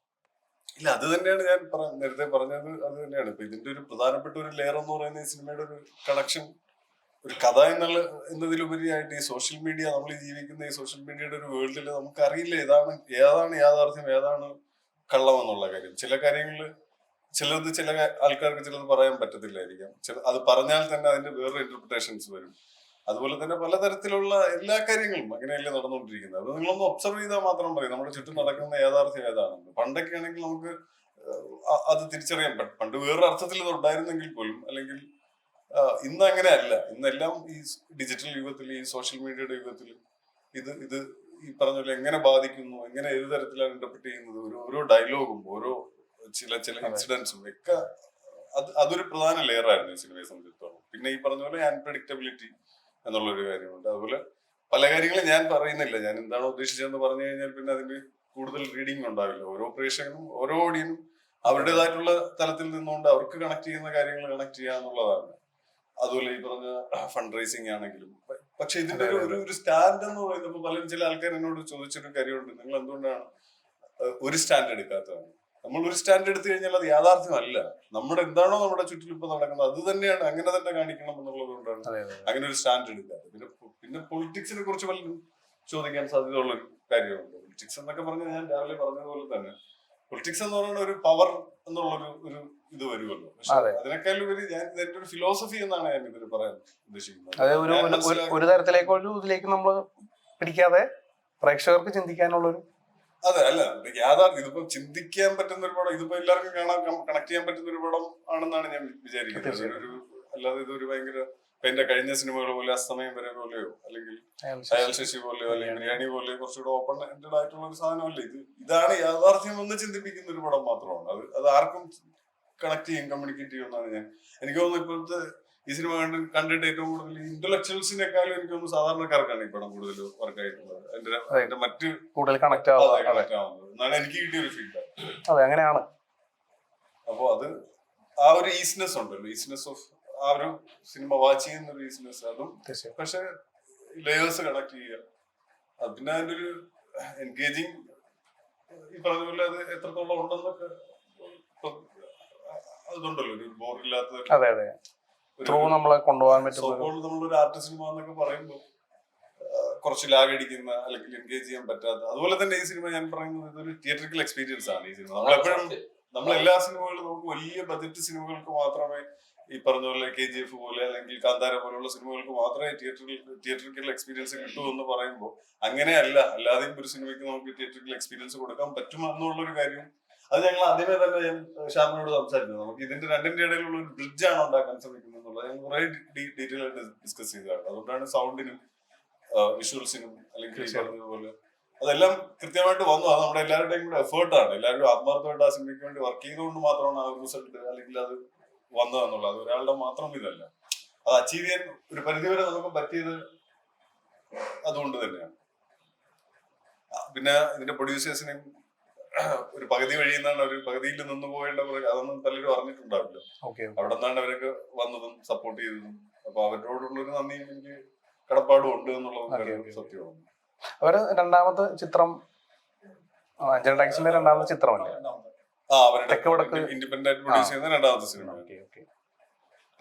ഇല്ല, അത് തന്നെയാണ് ഞാൻ നേരത്തെ പറഞ്ഞത്. അത് തന്നെയാണ് ഇപ്പൊ ഇതിന്റെ ഒരു പ്രധാനപ്പെട്ട ഒരു ലെയർ എന്ന് പറയുന്ന ഈ സിനിമയുടെ ഒരു കണക്ഷൻ, ഒരു കഥ എന്നതിലുപരിയായിട്ട് ഈ സോഷ്യൽ മീഡിയ, നമ്മൾ ഈ ജീവിക്കുന്ന ഈ സോഷ്യൽ മീഡിയയുടെ ഒരു വേൾഡിൽ നമുക്ക് അറിയില്ല ഏതാണ് യാഥാർത്ഥ്യം, ഏതാണ് കള്ളം എന്നുള്ള കാര്യം. ചില കാര്യങ്ങളിൽ ചില ആൾക്കാർക്ക് ചിലത് പറയാൻ പറ്റത്തില്ലായിരിക്കാം. അത് പറഞ്ഞാൽ തന്നെ അതിന്റെ വേറെ ഇന്റർപ്രിട്ടേഷൻസ് വരും. അതുപോലെ തന്നെ പലതരത്തിലുള്ള എല്ലാ കാര്യങ്ങളും അങ്ങനെയല്ലേ നടന്നുകൊണ്ടിരിക്കുന്നത്. അത് നിങ്ങളൊന്ന് ഒബ്സർവ് ചെയ്താൽ മാത്രം പറയും നമ്മുടെ ചുറ്റും നടക്കുന്ന യാഥാർത്ഥ്യം ഏതാണെന്ന്. പണ്ടൊക്കെ ആണെങ്കിൽ നമുക്ക് അത് തിരിച്ചറിയാൻ പറ്റും. പണ്ട് വേറൊരു അർത്ഥത്തിൽ ഇത് ഉണ്ടായിരുന്നെങ്കിൽ പോലും, അല്ലെങ്കിൽ ഇന്ന് അങ്ങനെയല്ല. ഇന്നെല്ലാം ഈ ഡിജിറ്റൽ യുഗത്തിൽ, ഈ സോഷ്യൽ മീഡിയയുടെ യുഗത്തിൽ ഇത് ഈ പറഞ്ഞ പോലെ എങ്ങനെ ബാധിക്കുന്നു, എങ്ങനെ ഏത് തരത്തിലാണ് ഇന്റർപ്രറ്റ് ചെയ്യുന്നത്, ഓരോ ഡയലോഗും ഓരോ ചില ഇൻസിഡൻസും ഒക്കെ അതൊരു പ്രധാന ലെയർ ആയിരുന്നു ഈ സിനിമയെ സംബന്ധിച്ചിടത്തോളം. പിന്നെ ഈ പറഞ്ഞ പോലെ അൺപ്രഡിക്റ്റബിലിറ്റി എന്നുള്ളൊരു കാര്യമുണ്ട്. അതുപോലെ പല കാര്യങ്ങളും ഞാൻ പറയുന്നില്ല, ഞാൻ എന്താണോ ഉദ്ദേശിച്ചതെന്ന് പറഞ്ഞു കഴിഞ്ഞാൽ പിന്നെ അതിന് കൂടുതൽ റീഡിങ് ഉണ്ടാവില്ല. ഓരോ പ്രേക്ഷകനും ഓരോ ഓഡിയനും അവരുടേതായിട്ടുള്ള തലത്തിൽ നിന്നുകൊണ്ട് അവർക്ക് കണക്ട് ചെയ്യുന്ന കാര്യങ്ങൾ കണക്ട് ചെയ്യുക എന്നുള്ളതാണ്. അതുപോലെ ഈ പറഞ്ഞ ഫണ്ട് റൈസിങ് ആണെങ്കിലും. പക്ഷെ ഇതിന്റെ ഒരു സ്റ്റാൻഡ് എന്ന് പറയുന്നത് പലരും ചില ആൾക്കാർ എന്നോട് ചോദിച്ചൊരു കാര്യമുണ്ട്, നിങ്ങൾ എന്തുകൊണ്ടാണ് ഒരു സ്റ്റാൻഡ് എടുക്കാത്തതാണ്? നമ്മൾ ഒരു സ്റ്റാൻഡ് എടുത്തു കഴിഞ്ഞാൽ അത് യാഥാർത്ഥ്യമല്ല. നമ്മുടെ എന്താണോ നമ്മുടെ ചുറ്റിലും ഇപ്പൊ നടക്കുന്നത് അത് തന്നെയാണ്, അങ്ങനെ തന്നെ കാണിക്കണം എന്നുള്ളത് കൊണ്ടാണ് അങ്ങനെ ഒരു സ്റ്റാൻഡ് എടുക്കാറ്. പിന്നെ പൊളിറ്റിക്സിനെ കുറിച്ച് പലരും ചോദിക്കാൻ സാധ്യതയുള്ള ഒരു കാര്യമുണ്ട്. പൊളിറ്റിക്സ് എന്നൊക്കെ പറഞ്ഞാൽ ഞാൻ രാവിലെ പറഞ്ഞതുപോലെ തന്നെ പൊളിറ്റിക്സ് എന്ന് പറയുന്ന ഒരു പവർ എന്നുള്ളൊരു ഇത് വരുമല്ലോ. പക്ഷെ അതിനേക്കാളുപരി ഞാൻ ഇതിന്റെ ഒരു ഫിലോസഫി എന്നാണ് ഞാൻ ഇതിൽ പറയാൻ ഉദ്ദേശിക്കുന്നത്. ഒരു തരത്തിലേക്ക് ഒരു ഇതിലേക്ക് നമ്മൾ പിടിക്കാതെ പ്രേക്ഷകർക്ക് ചിന്തിക്കാനുള്ളൊരു, അതെ, അല്ല യാഥാർത്ഥ്യം ഇതിപ്പോ ചിന്തിക്കാൻ പറ്റുന്ന ഒരു പടം, ഇതിപ്പോ എല്ലാവർക്കും കാണാൻ കണക്ട് ചെയ്യാൻ പറ്റുന്ന ഒരു പടം ആണെന്നാണ് ഞാൻ വിചാരിക്കുന്നത്. അല്ലാതെ ഇതൊരു ഭയങ്കര എന്റെ കഴിഞ്ഞ സിനിമകൾ പോലെ അസ്തമയം വരെ പോലെയോ അല്ലെങ്കിൽ അയാൾ ശശി പോലെയോ അല്ലെങ്കിൽ ബിരിയാണി പോലെയോ കുറച്ചുകൂടെ ഓപ്പൺ എൻഡഡ് ആയിട്ടുള്ള ഒരു സാധനമല്ല ഇത്. ഇതാണ് യാഥാർത്ഥ്യം എന്ന് ചിന്തിപ്പിക്കുന്ന ഒരു പടം മാത്രമാണ്. അത് ആർക്കും കണക്ട് ചെയ്യും, കമ്മ്യൂണിക്കേറ്റ് ചെയ്യുമെന്നാണ് എനിക്ക് തോന്നുന്നു. ഇപ്പോഴത്തെ ഈ സിനിമ കണ്ടിട്ട് ഏറ്റവും കൂടുതൽ ഇന്റലക്ച്വൽസിനെക്കാളും എനിക്ക് തോന്നുന്നു സാധാരണക്കാർക്കാണ് ഈ പടം കൂടുതൽ വർക്കായിട്ടുള്ളത്. അതിന്റെ മറ്റ് കൂടുതൽ കണക്ട് ആവുന്നത് എന്നാണ് എനിക്ക് കിട്ടിയ ഒരു ഫീഡ്ബാക്ക്. അതെ, അങ്ങനെയാണ്. അപ്പൊ അത് ആ ഒരു ഈസിനെസ് ഉണ്ടല്ലോ, ഈസിനെസ് ഓഫ് ആ ഒരു സിനിമ വാച്ച് ചെയ്യുന്ന ഒരു ഈസിനെസ്, അതും പക്ഷെ ലെയേഴ്സ് കണക്ട് ചെയ്യുക. പിന്നെ അതിന്റെ ഒരു എൻഗേജിങ് ഈ പറഞ്ഞ പോലെ അത് എത്രത്തോളം ഉണ്ടെന്നൊക്കെ അതുണ്ടല്ലോ, ഒരു ബോറില്ലാത്ത നമ്മളെ കൊണ്ടുപോകാൻ പറ്റും. നമ്മളൊരു ആർട്ട് സിനിമ എന്നൊക്കെ പറയുമ്പോൾ കുറച്ച് ലാഗ് അടിക്കുന്ന അല്ലെങ്കിൽ എൻഗേജ് ചെയ്യാൻ പറ്റാത്ത. അതുപോലെ തന്നെ ഈ സിനിമ ഞാൻ പറയുന്നത് ഇതൊരു തിയേറ്ററിക്കൽ എക്സ്പീരിയൻസ് ആണ്. ഈ സിനിമ നമ്മളെല്ലാ സിനിമകളും നമുക്ക് വലിയ ബജറ്റ് സിനിമകൾക്ക് മാത്രമേ ഈ പറഞ്ഞ പോലെ KGF പോലെ അല്ലെങ്കിൽ കാന്താര പോലുള്ള സിനിമകൾക്ക് മാത്രമേ തിയേറ്ററിക്കൽ എക്സ്പീരിയൻസ് കിട്ടൂ എന്ന് പറയുമ്പോൾ അങ്ങനെയല്ല. അല്ലാതെയും ഒരു സിനിമയ്ക്ക് നമുക്ക് തിയേറ്ററിക്കൽ എക്സ്പീരിയൻസ് കൊടുക്കാൻ പറ്റും എന്നുള്ളൊരു കാര്യം അത് ഞങ്ങൾ ആദ്യമേ തന്നെ ഞാൻ ശ്യാമിനോട് സംസാരിക്കുന്നത്. നമുക്ക് ഇതിന്റെ രണ്ടിന്റെ ഇടയിലുള്ള ഒരു ബ്രിഡ്ജാണ് ഉണ്ടാക്കാൻ ശ്രമിക്കുന്നത് എന്നുള്ളത് ഞങ്ങൾ കുറെ ഡീറ്റെയിൽ ആയിട്ട് ഡിസ്കസ് ചെയ്തതാണ്. അതുകൊണ്ടാണ് സൗണ്ടിനും വിഷ്വൽസിനും അല്ലെങ്കിൽ പറഞ്ഞതുപോലെ അതെല്ലാം കൃത്യമായിട്ട് വന്നു. അത് നമ്മുടെ എല്ലാവരുടെയും കൂടെ എഫേർട്ടാണ്. എല്ലാവരും ആത്മാർത്ഥമായിട്ട് ആ സിനിമയ്ക്ക് വേണ്ടി വർക്ക് ചെയ്തുകൊണ്ട് മാത്രമാണ് ആ ഒരു റിസൾട്ട് അല്ലെങ്കിൽ അത് വന്നതെന്നുള്ളത്. അത് ഒരാളുടെ മാത്രം ഇതല്ല. അത് അച്ചീവ് ചെയ്യാൻ ഒരു പരിധിവരെ നമുക്ക് പറ്റിയത് അതുകൊണ്ട് തന്നെയാണ്. പിന്നെ ഇതിന്റെ പ്രൊഡ്യൂസേഴ്സിനെയും ഒരു പകുതി വഴി നിന്നാണ് ഒരു പകുതിയിൽ നിന്ന് പോകേണ്ട അതൊന്നും പലരും അറിഞ്ഞിട്ടുണ്ടാവില്ല. അവിടെ നിന്നാണ് അവരൊക്കെ വന്നതും സപ്പോർട്ട് ചെയ്തതും. അപ്പൊ അവരോടുള്ള ഒരു നന്ദിയും എനിക്ക് കടപ്പാടും ഉണ്ട് എന്നുള്ളത് സത്യമാണ്. അവര് രണ്ടാമത്തെ ചിത്രം അഞ്ജന ടാക്സിന്റെ രണ്ടാമത്തെ ചിത്രമല്ലേ? അവരുടെ ഇൻഡിപെൻഡന്റ് ആയിട്ട് പ്രൊഡ്യൂസ് ചെയ്യുന്ന രണ്ടാമത്തെ സിനിമ.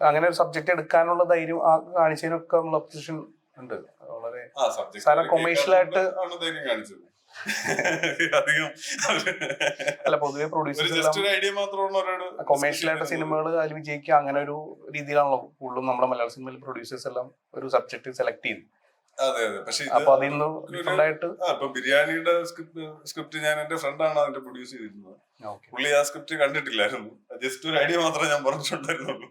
അങ്ങനെ ഒരു സബ്ജക്ട് എടുക്കാനുള്ള ധൈര്യം കാണിച്ചതിനൊക്കെ നമ്മൾ അപ്രീഷിയേഷൻ ഉണ്ട്. വളരെ കൊമേഴ്ഷ്യലായിട്ട് ധൈര്യം കാണിച്ചത് അല്ല, പൊതുവെ കൊമേഴ്ഷ്യലായിട്ട് സിനിമകൾ അതിൽ വിജയിക്കുക അങ്ങനെ ഒരു രീതിയിലാണല്ലോ കൂടുതലും നമ്മുടെ മലയാള സിനിമയിൽ പ്രൊഡ്യൂസേഴ്സ് എല്ലാം ഒരു സബ്ജക്ട് സെലക്ട് ചെയ്തു. അതെ അതെ. പക്ഷെ ഇപ്പൊ ബിരിയാണിയുടെ സ്ക്രിപ്റ്റ് ഞാൻ എന്റെ ഫ്രണ്ടാണ് അതിന്റെ പ്രൊഡ്യൂസ് ചെയ്തിരുന്നത്. പുള്ളി ആ സ്ക്രിപ്റ്റ് കണ്ടിട്ടില്ലായിരുന്നു. ജസ്റ്റ് ഒരു ഐഡിയ മാത്രമേ ഞാൻ പറഞ്ഞിട്ടുണ്ടായിരുന്നുള്ളൂ.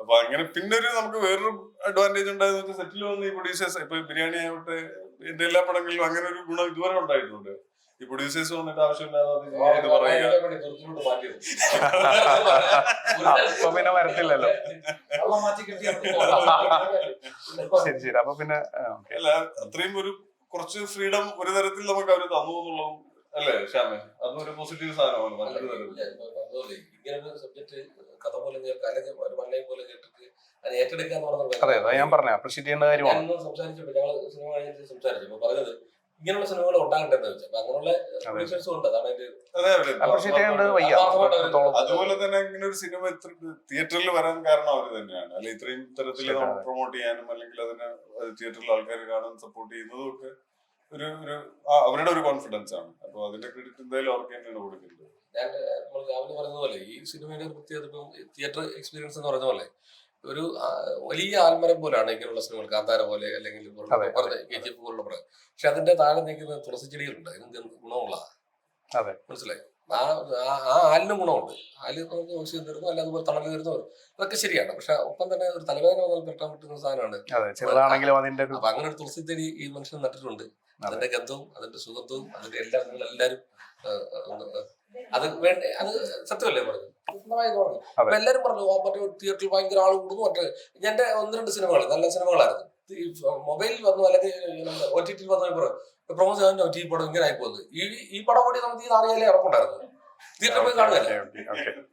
അപ്പൊ അങ്ങനെ പിന്നൊരു നമുക്ക് വേറൊരു അഡ്വാൻറ്റേജ് ഉണ്ടായത് സെറ്റിൽ വന്ന് ഈ പ്രൊഡ്യൂസേഴ്സ് ഇപ്പൊ ബിരിയാണി ആവട്ടെ എന്റെ എല്ലാ പടങ്ങളിലും അങ്ങനെ ഒരു ഗുണം ഇതുവരെ ഉണ്ടായിട്ടുണ്ട്. ഈ പ്രൊഡ്യൂസേഴ്സ് വന്നിട്ട് ആവശ്യമില്ലാതെ അത് ചെയ്യാനായിട്ട് പറയുക. അപ്പൊ പിന്നെ വരത്തില്ലല്ലോ. ശരി ശരി. അപ്പൊ പിന്നെ അല്ല, അത്രയും ഒരു കുറച്ച് ഫ്രീഡം ഒരു തരത്തിൽ നമുക്ക് അവര് തന്നു എന്നുള്ളതും അല്ലേ ശ്യാമേ? അതും ഒരു പോസിറ്റീവ് സാധനമാണ് മറ്റൊരു തരത്തിൽ. ഇങ്ങനൊരു സബ്ജക്ട് കഥ പോലെ കേൾക്കാം, അല്ലെങ്കിൽ ഒരു മണ്ണയും പോലെ കേട്ടിട്ട് അത് ഏറ്റെടുക്കാന്ന് പറഞ്ഞത്. അതെ അതെ ഞാൻ പറഞ്ഞു അപ്രീഷിയേറ്റ് ചെയ്യേണ്ട കാര്യമാണ്. ഞാനൊന്നും സംസാരിച്ചിട്ട് ഞങ്ങൾ സിനിമ കഴിഞ്ഞിട്ട് സംസാരിച്ചു. അപ്പൊ പറഞ്ഞത് ഇങ്ങനെയുള്ള സിനിമകൾ ഉണ്ടാകണ്ടെന്ന് വെച്ചാൽ അപ്പൊ അങ്ങനെയുള്ള പ്രൊഡ്യൂസേഴ്സും ഉണ്ട്. അതാണ് അപ്രീഷിയേറ്റ് ചെയ്യേണ്ടത് വയ്യ. അതുപോലെ തന്നെ ഇങ്ങനെ ഒരു സിനിമ തിയേറ്ററിൽ വരാൻ കാരണം അവര് തന്നെയാണ്. അല്ലെ ഇത്രയും തരത്തിൽ പ്രൊമോട്ട് ചെയ്യാനും അല്ലെങ്കിൽ അതിനെ തിയേറ്ററിൽ ആൾക്കാർ കാണാൻ സപ്പോർട്ട് ചെയ്യുന്നതും ഒക്കെ ഒരു അവരുടെ ഒരു കോൺഫിഡൻസ് ആണ്. അപ്പൊ അതിന്റെ ക്രെഡിറ്റ് എന്തായാലും അവർക്ക് തന്നെയാണ് കൊടുക്കുന്നത്. ഞാൻ നമ്മൾ രാവിലെ പറഞ്ഞ പോലെ ഈ സിനിമയുടെ പ്രത്യേകത ഇപ്പം തിയേറ്റർ എക്സ്പീരിയൻസ് എന്ന് പറഞ്ഞ പോലെ ഒരു വലിയ ആൽമരം പോലാണ് ഇങ്ങനെയുള്ള സിനിമകൾ, കാന്താര പോലെ അല്ലെങ്കിൽ KGF പോലുള്ള പടം. പക്ഷെ അതിന്റെ താഴെ നിൽക്കുന്ന തുളസി ചെടികളുണ്ട്, അതിന് ഗുണമുള്ളതാണ്. മനസ്സിലായി? ആ ആലിനും ഗുണമുണ്ട്. ആല് നമുക്ക് ഓക്സിജൻ തരുന്നു, അല്ല അതുപോലെ തണൽ തരുന്നു, അതൊക്കെ ശരിയാണ്. പക്ഷെ ഒപ്പം തന്നെ ഒരു തലവേദന വന്നാൽ പെട്ടാൻ പറ്റുന്ന സാധനമാണ്. അപ്പൊ അങ്ങനെ ഒരു തുളസി ചെടി ഈ മനുഷ്യൻ നട്ടിട്ടുണ്ട്. അതിന്റെ ഗന്ധവും അതിന്റെ സുഗന്ധവും അതിന്റെ എല്ലാം നിങ്ങളെല്ലാരും അത് വേണ്ട, അത് സത്യമല്ലേ പറഞ്ഞു? അപ്പൊ എല്ലാരും പറഞ്ഞു മറ്റേ തിയേറ്ററിൽ ഭയങ്കര ആൾ കൂടുന്നു. മറ്റേ എന്റെ 1-2 സിനിമകൾ നല്ല സിനിമകളായിരുന്നു. മൊബൈലിൽ വന്നു അല്ലെങ്കിൽ OTT വന്നു പ്രൊമോസ് ചെയ്യാൻ OTT പടം ഇങ്ങനെ ആയിപ്പോകുന്നത്. ഈ പടം കൂടി നമുക്ക് ഈ 4 ഇറപ്പുണ്ടായിരുന്നു. തിയേറ്ററിൽ പോയി കാണുകയല്ലേ.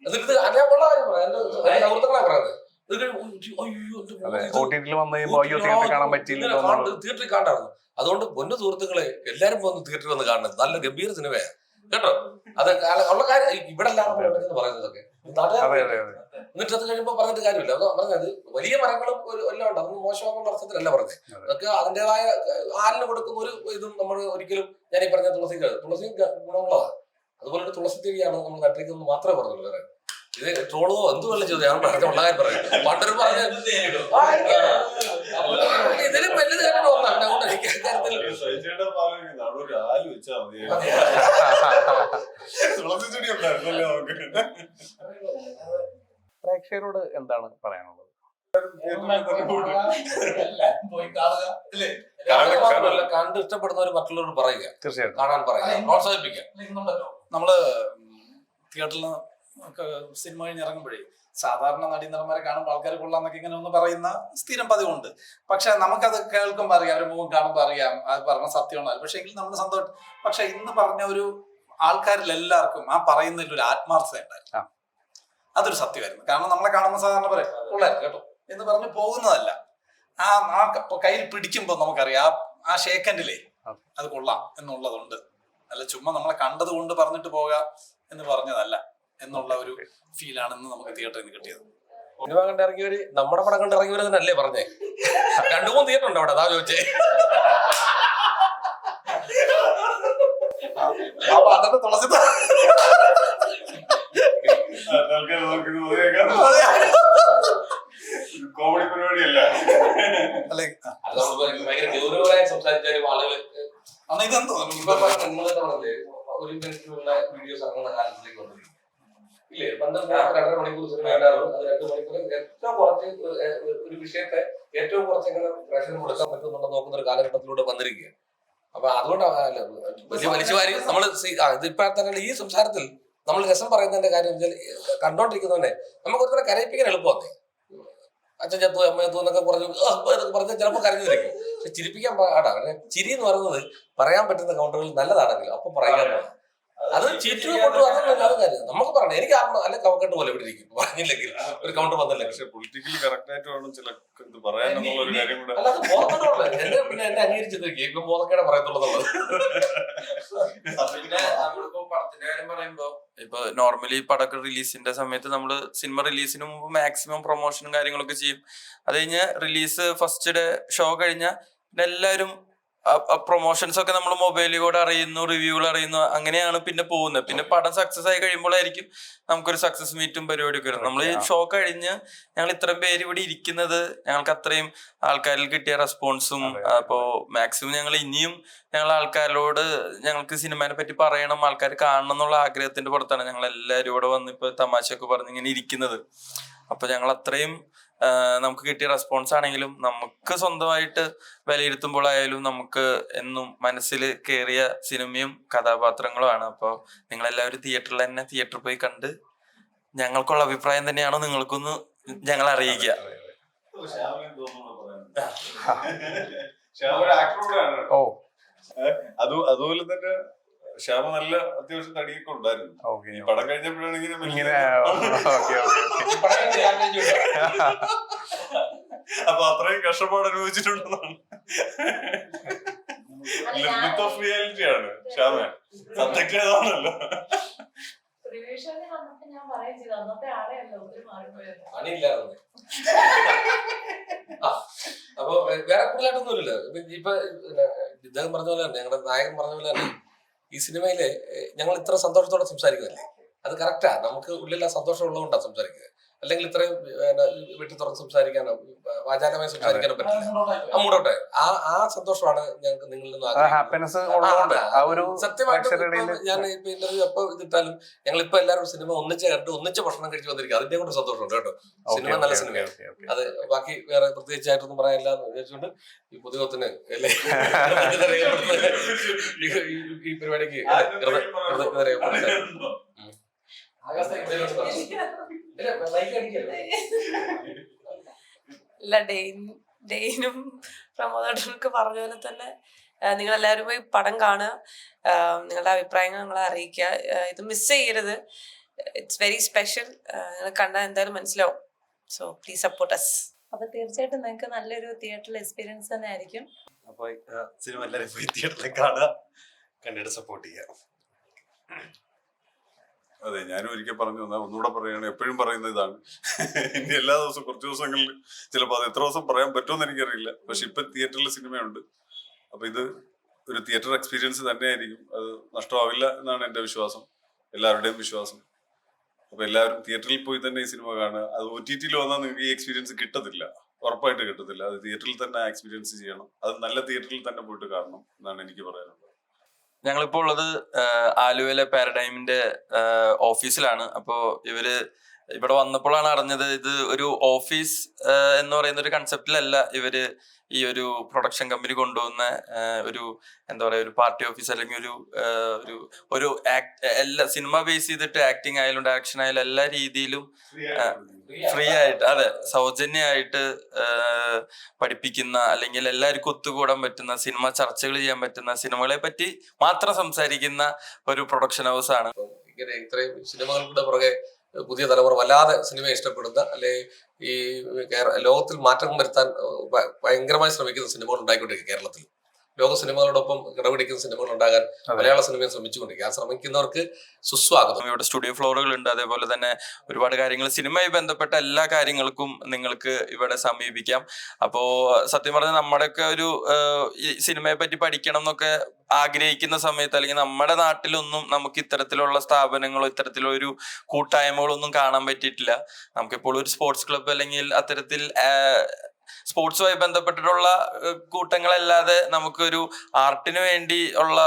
എന്നിട്ട് ഞാൻ ഉള്ള കാര്യം പറയാം, എന്റെ സുഹൃത്തുക്കളെ പറയുന്നത് തിയേറ്ററിൽ കാണാറുണ്ട്. അതുകൊണ്ട് പൊന്നു സുഹൃത്തുക്കളെ എല്ലാരും വന്ന് തിയേറ്ററിൽ വന്ന് കാണുന്നത് നല്ല ഗംഭീര സിനിമയാണ് കേട്ടോ. അത് ഉള്ള കാര്യം ഇവിടെ എല്ലാം പറയുന്നതൊക്കെ എന്നിട്ട് അത് കഴിയുമ്പോ പറഞ്ഞിട്ട് കാര്യമില്ല. അത് പറഞ്ഞത് വലിയ മരങ്ങളും എല്ലാം ഉണ്ട്, അതൊന്നും മോശമാകുന്ന അർത്ഥത്തിലല്ല പറഞ്ഞത്. അതൊക്കെ അതിന്റേതായ ആലിന് കൊടുക്കുന്ന ഒരു ഇതും നമ്മൾ ഒരിക്കലും ഞാൻ ഈ പറഞ്ഞ തുളസി ഗുണമുള്ളതാണ്. അതുപോലെ ഒരു തുളസി ചെടിയാണ് നമ്മൾ നട്ടിരിക്കുന്നത് മാത്രമേ പറഞ്ഞുള്ളൂ. വേറെ ഇത് ട്രോളോ എന്ത് വെള്ളം ചെയ്തു ഞാൻ ഉള്ള കാര്യം പറയാം. പണ്ടൊരു പറഞ്ഞ ഇതിലും വലുത് കേട്ടോ ഒന്നാണ്. അതുകൊണ്ട് എനിക്ക് അക്കാര്യത്തിൽ പ്രേക്ഷകരോട് എന്താണ് പറയാനുള്ളത്? കണ്ട് ഇഷ്ടപ്പെടുന്നവർ മറ്റുള്ളവരോട് പറയുക, തീർച്ചയായിട്ടും കാണാൻ പറയുക, പ്രോത്സാഹിപ്പിക്കുക. നമ്മള് തിയേറ്ററിൽ സിനിമ കഴിഞ്ഞ് ഇറങ്ങുമ്പോഴേ സാധാരണ നടീനടന്മാരെ കാണുമ്പോൾ ആൾക്കാർ കൊള്ളാന്നൊക്കെ ഇങ്ങനെ ഒന്ന് പറയുന്ന സ്ഥിരം പതിവുണ്ട്. പക്ഷെ നമുക്കത് കേൾക്കുമ്പോൾ അറിയാം, അവരുടെ മുഖം കാണുമ്പോൾ അറിയാം അത് പറഞ്ഞ സത്യമാണ്. പക്ഷെ എങ്കിൽ നമ്മൾ സന്തോഷം. പക്ഷെ ഇന്ന് പറഞ്ഞ ഒരു ആൾക്കാരിൽ എല്ലാവർക്കും ആ പറയുന്നതിൽ ഒരു ആത്മാർത്ഥത ഉണ്ടായിരുന്നു. അതൊരു സത്യമായിരുന്നു. കാരണം നമ്മളെ കാണുമ്പോൾ സാധാരണ പറയും കൊള്ളായിരുന്നു കേട്ടോ എന്ന് പറഞ്ഞ് പോകുന്നതല്ല. ആ കയ്യിൽ പിടിക്കുമ്പോൾ നമുക്കറിയാം ആ ഷേക്കൻഡിലേ അത് കൊള്ളാം എന്നുള്ളതുണ്ട്. അല്ല ചുമ്മാ നമ്മളെ കണ്ടത് കൊണ്ട് പറഞ്ഞിട്ട് പോകാം എന്ന് പറഞ്ഞതല്ല എന്നുള്ള ഒരു ഫീലാണെന്ന് നമുക്ക് തിയേറ്ററിൽ നിന്ന് കിട്ടിയത്. സിനിമ കണ്ടിറങ്ങിയവര് നമ്മുടെ പടം കണ്ടിറങ്ങിയവര് തന്നെ അല്ലേ പറഞ്ഞേ? 2-3 തിയേറ്റർ ഉണ്ട് അവിടെ, അതാ ചോദിച്ചേ. അപ്പൊ അതൊക്കെ തുളസി കോമഡി പരിപാടിയല്ല. അല്ലെ ഭയങ്കര ഗൗരവമായി സംസാരിച്ചാലും ആളുകൾ അന്ന് ഇതെന്തോ ഒരു മിനിറ്റിലുള്ള വീഡിയോസ് അങ്ങനെ കാലത്തിലേക്ക് വന്നിരിക്കും ഇല്ലേ? 2.5 മണിക്കൂർ സിനിമ ഉണ്ടായിരുന്നു. അത് 2 മണിക്കൂർ ഏറ്റവും കുറച്ച് ഒരു വിഷയത്തെ ഏറ്റവും കുറച്ച് എങ്ങനെ പ്രേക്ഷകന് കൊടുക്കാൻ പറ്റുമെന്നുള്ള നോക്കുന്ന ഒരു കാലഘട്ടത്തിലൂടെ വന്നിരിക്കുക. അപ്പൊ അതുകൊണ്ടാണ് വലിയ വലിച്ചുവാരി നമ്മള് ഇതിപ്പോ തന്നെ ഈ സംസാരത്തിൽ നമ്മൾ രസം പറയുന്നതിന്റെ കാര്യം വെച്ചാൽ കണ്ടോണ്ടിരിക്കുന്നതന്നെ നമുക്ക് ഒരുത്തരെ കരയിപ്പിക്കാൻ എളുപ്പമാണ്. അച്ഛൻ ചത്തു അമ്മ ചത്തു എന്നൊക്കെ പറഞ്ഞാൽ ചിലപ്പോൾ കരഞ്ഞിരിക്കും. പക്ഷെ ചിരിപ്പിക്കാൻ പാടാണ്. ചിരി എന്ന് പറയുന്നത് പറയാൻ പറ്റുന്ന കൗണ്ടറുകൾ നല്ലതാണെങ്കിൽ അപ്പൊ പറയാൻ അത് ചീറ്റു കൊണ്ടു അതൊന്നും കാര്യം നമുക്ക് പറയണം. എനിക്ക് അല്ലെ കവക്കെട്ട് പോലെ ഇവിടെ ഇരിക്കും പറഞ്ഞില്ലെങ്കിൽ ഒരു കൗണ്ടർ വന്നില്ല. പക്ഷെ പൊളിറ്റിക്കലി കറക്റ്റ് ആയിട്ട് വേണം ചില ഇത് പറയാനുള്ള ഒരു കാര്യം കൂടെ. അല്ല അത് ബോധക്കേടുള്ള എന്നെ പിന്നെ എന്നെ അംഗീകരിച്ചിരിക്കും. ഇപ്പം ബോധക്കേടെ പറയത്തുള്ളതുള്ളത്. പിന്നെ നമ്മളിപ്പോ പടത്തിന്റെ കാര്യം പറയുമ്പോ ഇപ്പൊ നോർമലി പടക്ക റിലീസിന്റെ സമയത്ത് നമ്മള് സിനിമ റിലീസിന് മുമ്പ് മാക്സിമം പ്രൊമോഷനും കാര്യങ്ങളൊക്കെ ചെയ്യും. അത് കഴിഞ്ഞ് റിലീസ് ഫസ്റ്റ് ഡേ ഷോ കഴിഞ്ഞാൽ എല്ലാവരും പ്രൊമോഷൻസ് ഒക്കെ നമ്മൾ മൊബൈലിൽ കൂടെ അറിയുന്നു, റിവ്യൂകൾ അറിയുന്നു, അങ്ങനെയാണ് പിന്നെ പോകുന്നത്. പിന്നെ പടം സക്സസ് ആയി കഴിയുമ്പോഴായിരിക്കും നമുക്കൊരു സക്സസ് മീറ്റും പരിപാടിയൊക്കെ വരുന്നത്. നമ്മൾ ഈ ഷോ കഴിഞ്ഞ് ഞങ്ങൾ ഇത്രയും പേര് ഇവിടെ ഇരിക്കുന്നത് ഞങ്ങൾക്ക് അത്രയും ആൾക്കാരിൽ കിട്ടിയ റെസ്പോൺസും അപ്പോ മാക്സിമം ഞങ്ങൾ ഇനിയും ഞങ്ങൾ ആൾക്കാരോട് ഞങ്ങൾക്ക് സിനിമയെ പറ്റി പറയണം, ആൾക്കാർ കാണണം എന്നുള്ള ആഗ്രഹത്തിന്റെ പുറത്താണ് ഞങ്ങൾ എല്ലാവരും ഇവിടെ വന്ന് ഇപ്പൊ തമാശയൊക്കെ പറഞ്ഞ് ഇങ്ങനെ ഇരിക്കുന്നത്. അപ്പൊ ഞങ്ങൾ അത്രയും നമുക്ക് കിട്ടിയ റെസ്പോൺസ് ആണെങ്കിലും നമുക്ക് സ്വന്തമായിട്ട് വിലയിരുത്തുമ്പോഴായാലും നമുക്ക് എന്നും മനസ്സിൽ കയറിയ സിനിമയും കഥാപാത്രങ്ങളുമാണ്. അപ്പോൾ നിങ്ങളെല്ലാവരും തിയേറ്ററിൽ പോയി കണ്ട് ഞങ്ങൾക്കുള്ള അഭിപ്രായം തന്നെയാണോ നിങ്ങൾക്കൊന്ന് ഞങ്ങളെ അറിയിക്കുക. ഓ അതുപോലെ തന്നെ ശ്യാമ നല്ല അത്യാവശ്യം തടിയൊക്കെ ഉണ്ടായിരുന്നു. ഓക്കെ ഈ പടം കഴിഞ്ഞപ്പോഴാണ് ഇങ്ങനെ ഇങ്ങനെ മെല്ലെ അപ്പൊ അത്രയും കഷ്ടപ്പാട് അനുഭവിച്ചിട്ടുണ്ടെന്നാണ്. ലിമിറ്റ് ഓഫ് റിയാലിറ്റി ആണ് ശ്യാമ, സബ്ജക്ട് ഏതാണല്ലോ. പണിയില്ലാതെ അപ്പൊ വേറെ കൂടുതലായിട്ടൊന്നുമില്ല. ഇപ്പൊ ഇദ്ദേഹം പറഞ്ഞ പോലെ തന്നെ, ഞങ്ങളുടെ നായകൻ പറഞ്ഞ പോലെ തന്നെ, ഈ സിനിമയില് ഞങ്ങൾ ഇത്ര സന്തോഷത്തോടെ സംസാരിക്കുന്നില്ലേ, അത് കറക്റ്റാ. നമുക്ക് ഉള്ളിൽ ആ സന്തോഷം ഉള്ളതുകൊണ്ടാണ് സംസാരിക്കുക. അല്ലെങ്കിൽ ഇത്രയും വെട്ടി തുറന്ന് സംസാരിക്കാനോ വാചാലമായി സംസാരിക്കാനോ പറ്റില്ല. മൂടോട്ടെ, ആ സന്തോഷമാണ് ഞങ്ങൾക്ക് നിങ്ങളിൽ നിന്ന് ഹാപ്പിനെസ് ഉള്ളതുകൊണ്ട് ആ ഒരു സത്യമായിട്ടും. ഞാൻ ഇപ്പൊ ഇന്റർവ്യൂ എപ്പോ ഇതിട്ടാലും ഞങ്ങൾ ഇപ്പൊ എല്ലാവരും സിനിമ ഒന്നിച്ച് കണ്ട് ഒന്നിച്ച് ഭക്ഷണം കഴിച്ച് വന്നിരിക്കും. അതിന്റെ കൊണ്ട് സന്തോഷമുണ്ട് കേട്ടോ. സിനിമ നല്ല സിനിമയാണ്. അത് ബാക്കി വേറെ പ്രത്യേകിച്ചായിട്ടൊന്നും പറയാനില്ല എന്ന് വിചാരിച്ചുകൊണ്ട് ഈ പൊതുവത്തിന് അല്ലേ ഈ പരിപാടിക്ക് ഇല്ല, ഡെയിനും പ്രമോദാട്ടനൊക്കെ പറഞ്ഞ പോലെ തന്നെ നിങ്ങൾ എല്ലാവരും പോയി പടം കാണുക, നിങ്ങളുടെ അഭിപ്രായങ്ങൾ നിങ്ങളെ അറിയിക്കുക. ഇത് മിസ് ചെയ്യരുത്. It's very special. നിങ്ങൾ കണ്ടാൽ എന്തായാലും മനസ്സിലാവും. So please support us. അപ്പൊ തീർച്ചയായിട്ടും നിങ്ങൾക്ക് നല്ലൊരു തിയേറ്ററിൽ എക്സ്പീരിയൻസ് തന്നെ ആയിരിക്കും. അപ്പൊ സിനിമ എല്ലാവരും പോയി തിയേറ്ററിൽ കാണുക, കണ്ടിട്ട് സപ്പോർട്ട് ചെയ്യുക. അതെ, ഞാനും ഒരിക്കൽ പറഞ്ഞു തന്നാ ഒന്നുകൂടെ പറയുകയാണ്. എപ്പോഴും പറയുന്ന ഇതാണ്. ഇനി എല്ലാ ദിവസവും കുറച്ച് ദിവസങ്ങളിൽ ചിലപ്പോൾ അത് എത്ര ദിവസം പറയാൻ പറ്റുമെന്ന് എനിക്കറിയില്ല. പക്ഷെ ഇപ്പൊ തിയേറ്ററിൽ സിനിമയുണ്ട്. അപ്പൊ ഇത് ഒരു തിയേറ്റർ എക്സ്പീരിയൻസ് തന്നെയായിരിക്കും. അത് നഷ്ടമാവില്ല എന്നാണ് എൻ്റെ വിശ്വാസം, എല്ലാവരുടെയും വിശ്വാസം. അപ്പൊ എല്ലാവരും തിയേറ്ററിൽ പോയി തന്നെ ഈ സിനിമ കാണുക. അത് OTT വന്നാൽ നിങ്ങൾക്ക് ഈ എക്സ്പീരിയൻസ് കിട്ടത്തില്ല, ഉറപ്പായിട്ട് കിട്ടത്തില്ല. അത് തിയേറ്ററിൽ തന്നെ എക്സ്പീരിയൻസ് ചെയ്യണം. അത് നല്ല തിയേറ്ററിൽ തന്നെ പോയിട്ട് കാണണം എന്നാണ് എനിക്ക് പറയാനുള്ളത്. ഞങ്ങളിപ്പോൾ ഉള്ളത് ആലുവയിലെ പാരഡൈമിന്റെ ഓഫീസിലാണ്. അപ്പോൾ ഇവിടെ വന്നപ്പോഴാണ് അറിഞ്ഞത് ഇത് ഒരു ഓഫീസ് എന്ന് പറയുന്ന ഒരു കൺസെപ്റ്റിലല്ല ഇവര് ഈ ഒരു പ്രൊഡക്ഷൻ കമ്പനി കൊണ്ടുവന്ന ഒരു എന്താ പറയാ ഒരു പാർട്ടി ഓഫീസ്, അല്ലെങ്കിൽ ഒരു എല്ലാ സിനിമ ബേസ് ചെയ്തിട്ട് ആക്ടിങ് ആയാലും ഡയറക്ഷൻ ആയാലും എല്ലാ രീതിയിലും ഫ്രീ ആയിട്ട്, അതെ, സൗജന്യമായിട്ട് പഠിപ്പിക്കുന്ന, അല്ലെങ്കിൽ എല്ലാവർക്കും ഒത്തുകൂടാൻ പറ്റുന്ന, സിനിമ ചർച്ചകൾ ചെയ്യാൻ പറ്റുന്ന, സിനിമകളെ പറ്റി മാത്രം സംസാരിക്കുന്ന ഒരു പ്രൊഡക്ഷൻ ഹൗസ് ആണ്. ഇങ്ങനെ ഇത്രയും സിനിമകളുടെ പുറകെ പുതിയ തലമുറ വല്ലാതെ സിനിമയെ ഇഷ്ടപ്പെടുന്ന, അല്ലെ ഈ ലോകത്തിൽ മാറ്റം വരുത്താൻ ഭയങ്കരമായി ശ്രമിക്കുന്ന സിനിമകൾ ഉണ്ടായിക്കൊണ്ടിരിക്കുക കേരളത്തിൽ. ലോക സിനിമകളോടൊപ്പം കിടപിടിക്കുന്ന സിനിമകൾ ഉണ്ടാകാൻ മലയാള സിനിമയെ ശ്രമിച്ചുകൊണ്ടിരിക്കുക. ആ ശ്രമിക്കുന്നവർക്ക് സുസ്വാഗതം. ഇവിടെ സ്റ്റുഡിയോ ഫ്ലോറുകളുണ്ട്. അതേപോലെ തന്നെ ഒരുപാട് കാര്യങ്ങൾ, സിനിമയുമായി ബന്ധപ്പെട്ട എല്ലാ കാര്യങ്ങൾക്കും നിങ്ങൾക്ക് ഇവിടെ സമീപിക്കാം. അപ്പോ സത്യം പറഞ്ഞാൽ നമ്മുടെയൊക്കെ ഒരു ഈ സിനിമയെ പറ്റി പഠിക്കണം എന്നൊക്കെ ആഗ്രഹിക്കുന്ന സമയത്ത്, അല്ലെങ്കിൽ നമ്മുടെ നാട്ടിലൊന്നും നമുക്ക് ഇത്തരത്തിലുള്ള സ്ഥാപനങ്ങളോ ഇത്തരത്തിലൊരു കൂട്ടായ്മകളൊന്നും കാണാൻ പറ്റിയിട്ടില്ല. നമുക്കിപ്പോൾ ഒരു സ്പോർട്സ് ക്ലബ്ബ് അല്ലെങ്കിൽ അത്തരത്തിൽ സ്പോർട്സുമായി ബന്ധപ്പെട്ടിട്ടുള്ള കൂട്ടങ്ങളല്ലാതെ നമുക്കൊരു ആർട്ടിന് വേണ്ടി ഉള്ള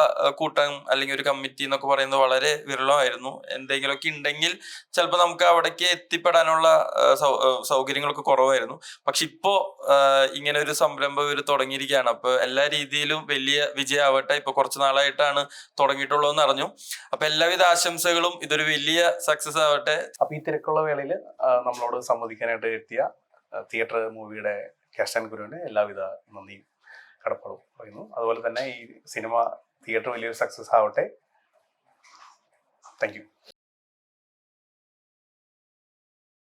കൂട്ടം അല്ലെങ്കിൽ ഒരു കമ്മിറ്റി എന്നൊക്കെ പറയുന്നത് വളരെ വിരളമായിരുന്നു. എന്തെങ്കിലുമൊക്കെ ഉണ്ടെങ്കിൽ ചിലപ്പോൾ നമുക്ക് അവിടേക്ക് എത്തിപ്പെടാനുള്ള സൗകര്യങ്ങളൊക്കെ കുറവായിരുന്നു. പക്ഷെ ഇപ്പോ ഇങ്ങനെ ഒരു സംരംഭം ഇവർ തുടങ്ങിയിരിക്കുകയാണ്. അപ്പൊ എല്ലാ രീതിയിലും വലിയ വിജയമാവട്ടെ. ഇപ്പൊ കുറച്ചു നാളായിട്ടാണ് തുടങ്ങിയിട്ടുള്ളതെന്ന് അറിഞ്ഞു. അപ്പൊ എല്ലാവിധ ആശംസകളും, ഇതൊരു വലിയ സക്സസ് ആവട്ടെ. അപ്പൊ ഈ തിരക്കുള്ള വേളയിൽ നമ്മളോട് സംവദിക്കാനായിട്ട് എത്തിയ തിയേറ്റർ മൂവിയുടെ ക്യാപ്റ്റൻ ഗുരുവിന് എല്ലാവിധ നന്ദിയും കടപ്പാടും പറയുന്നു. അതുപോലെ തന്നെ ഈ സിനിമ തിയേറ്റർ വലിയൊരു സക്സസ് ആവട്ടെ. Thank you.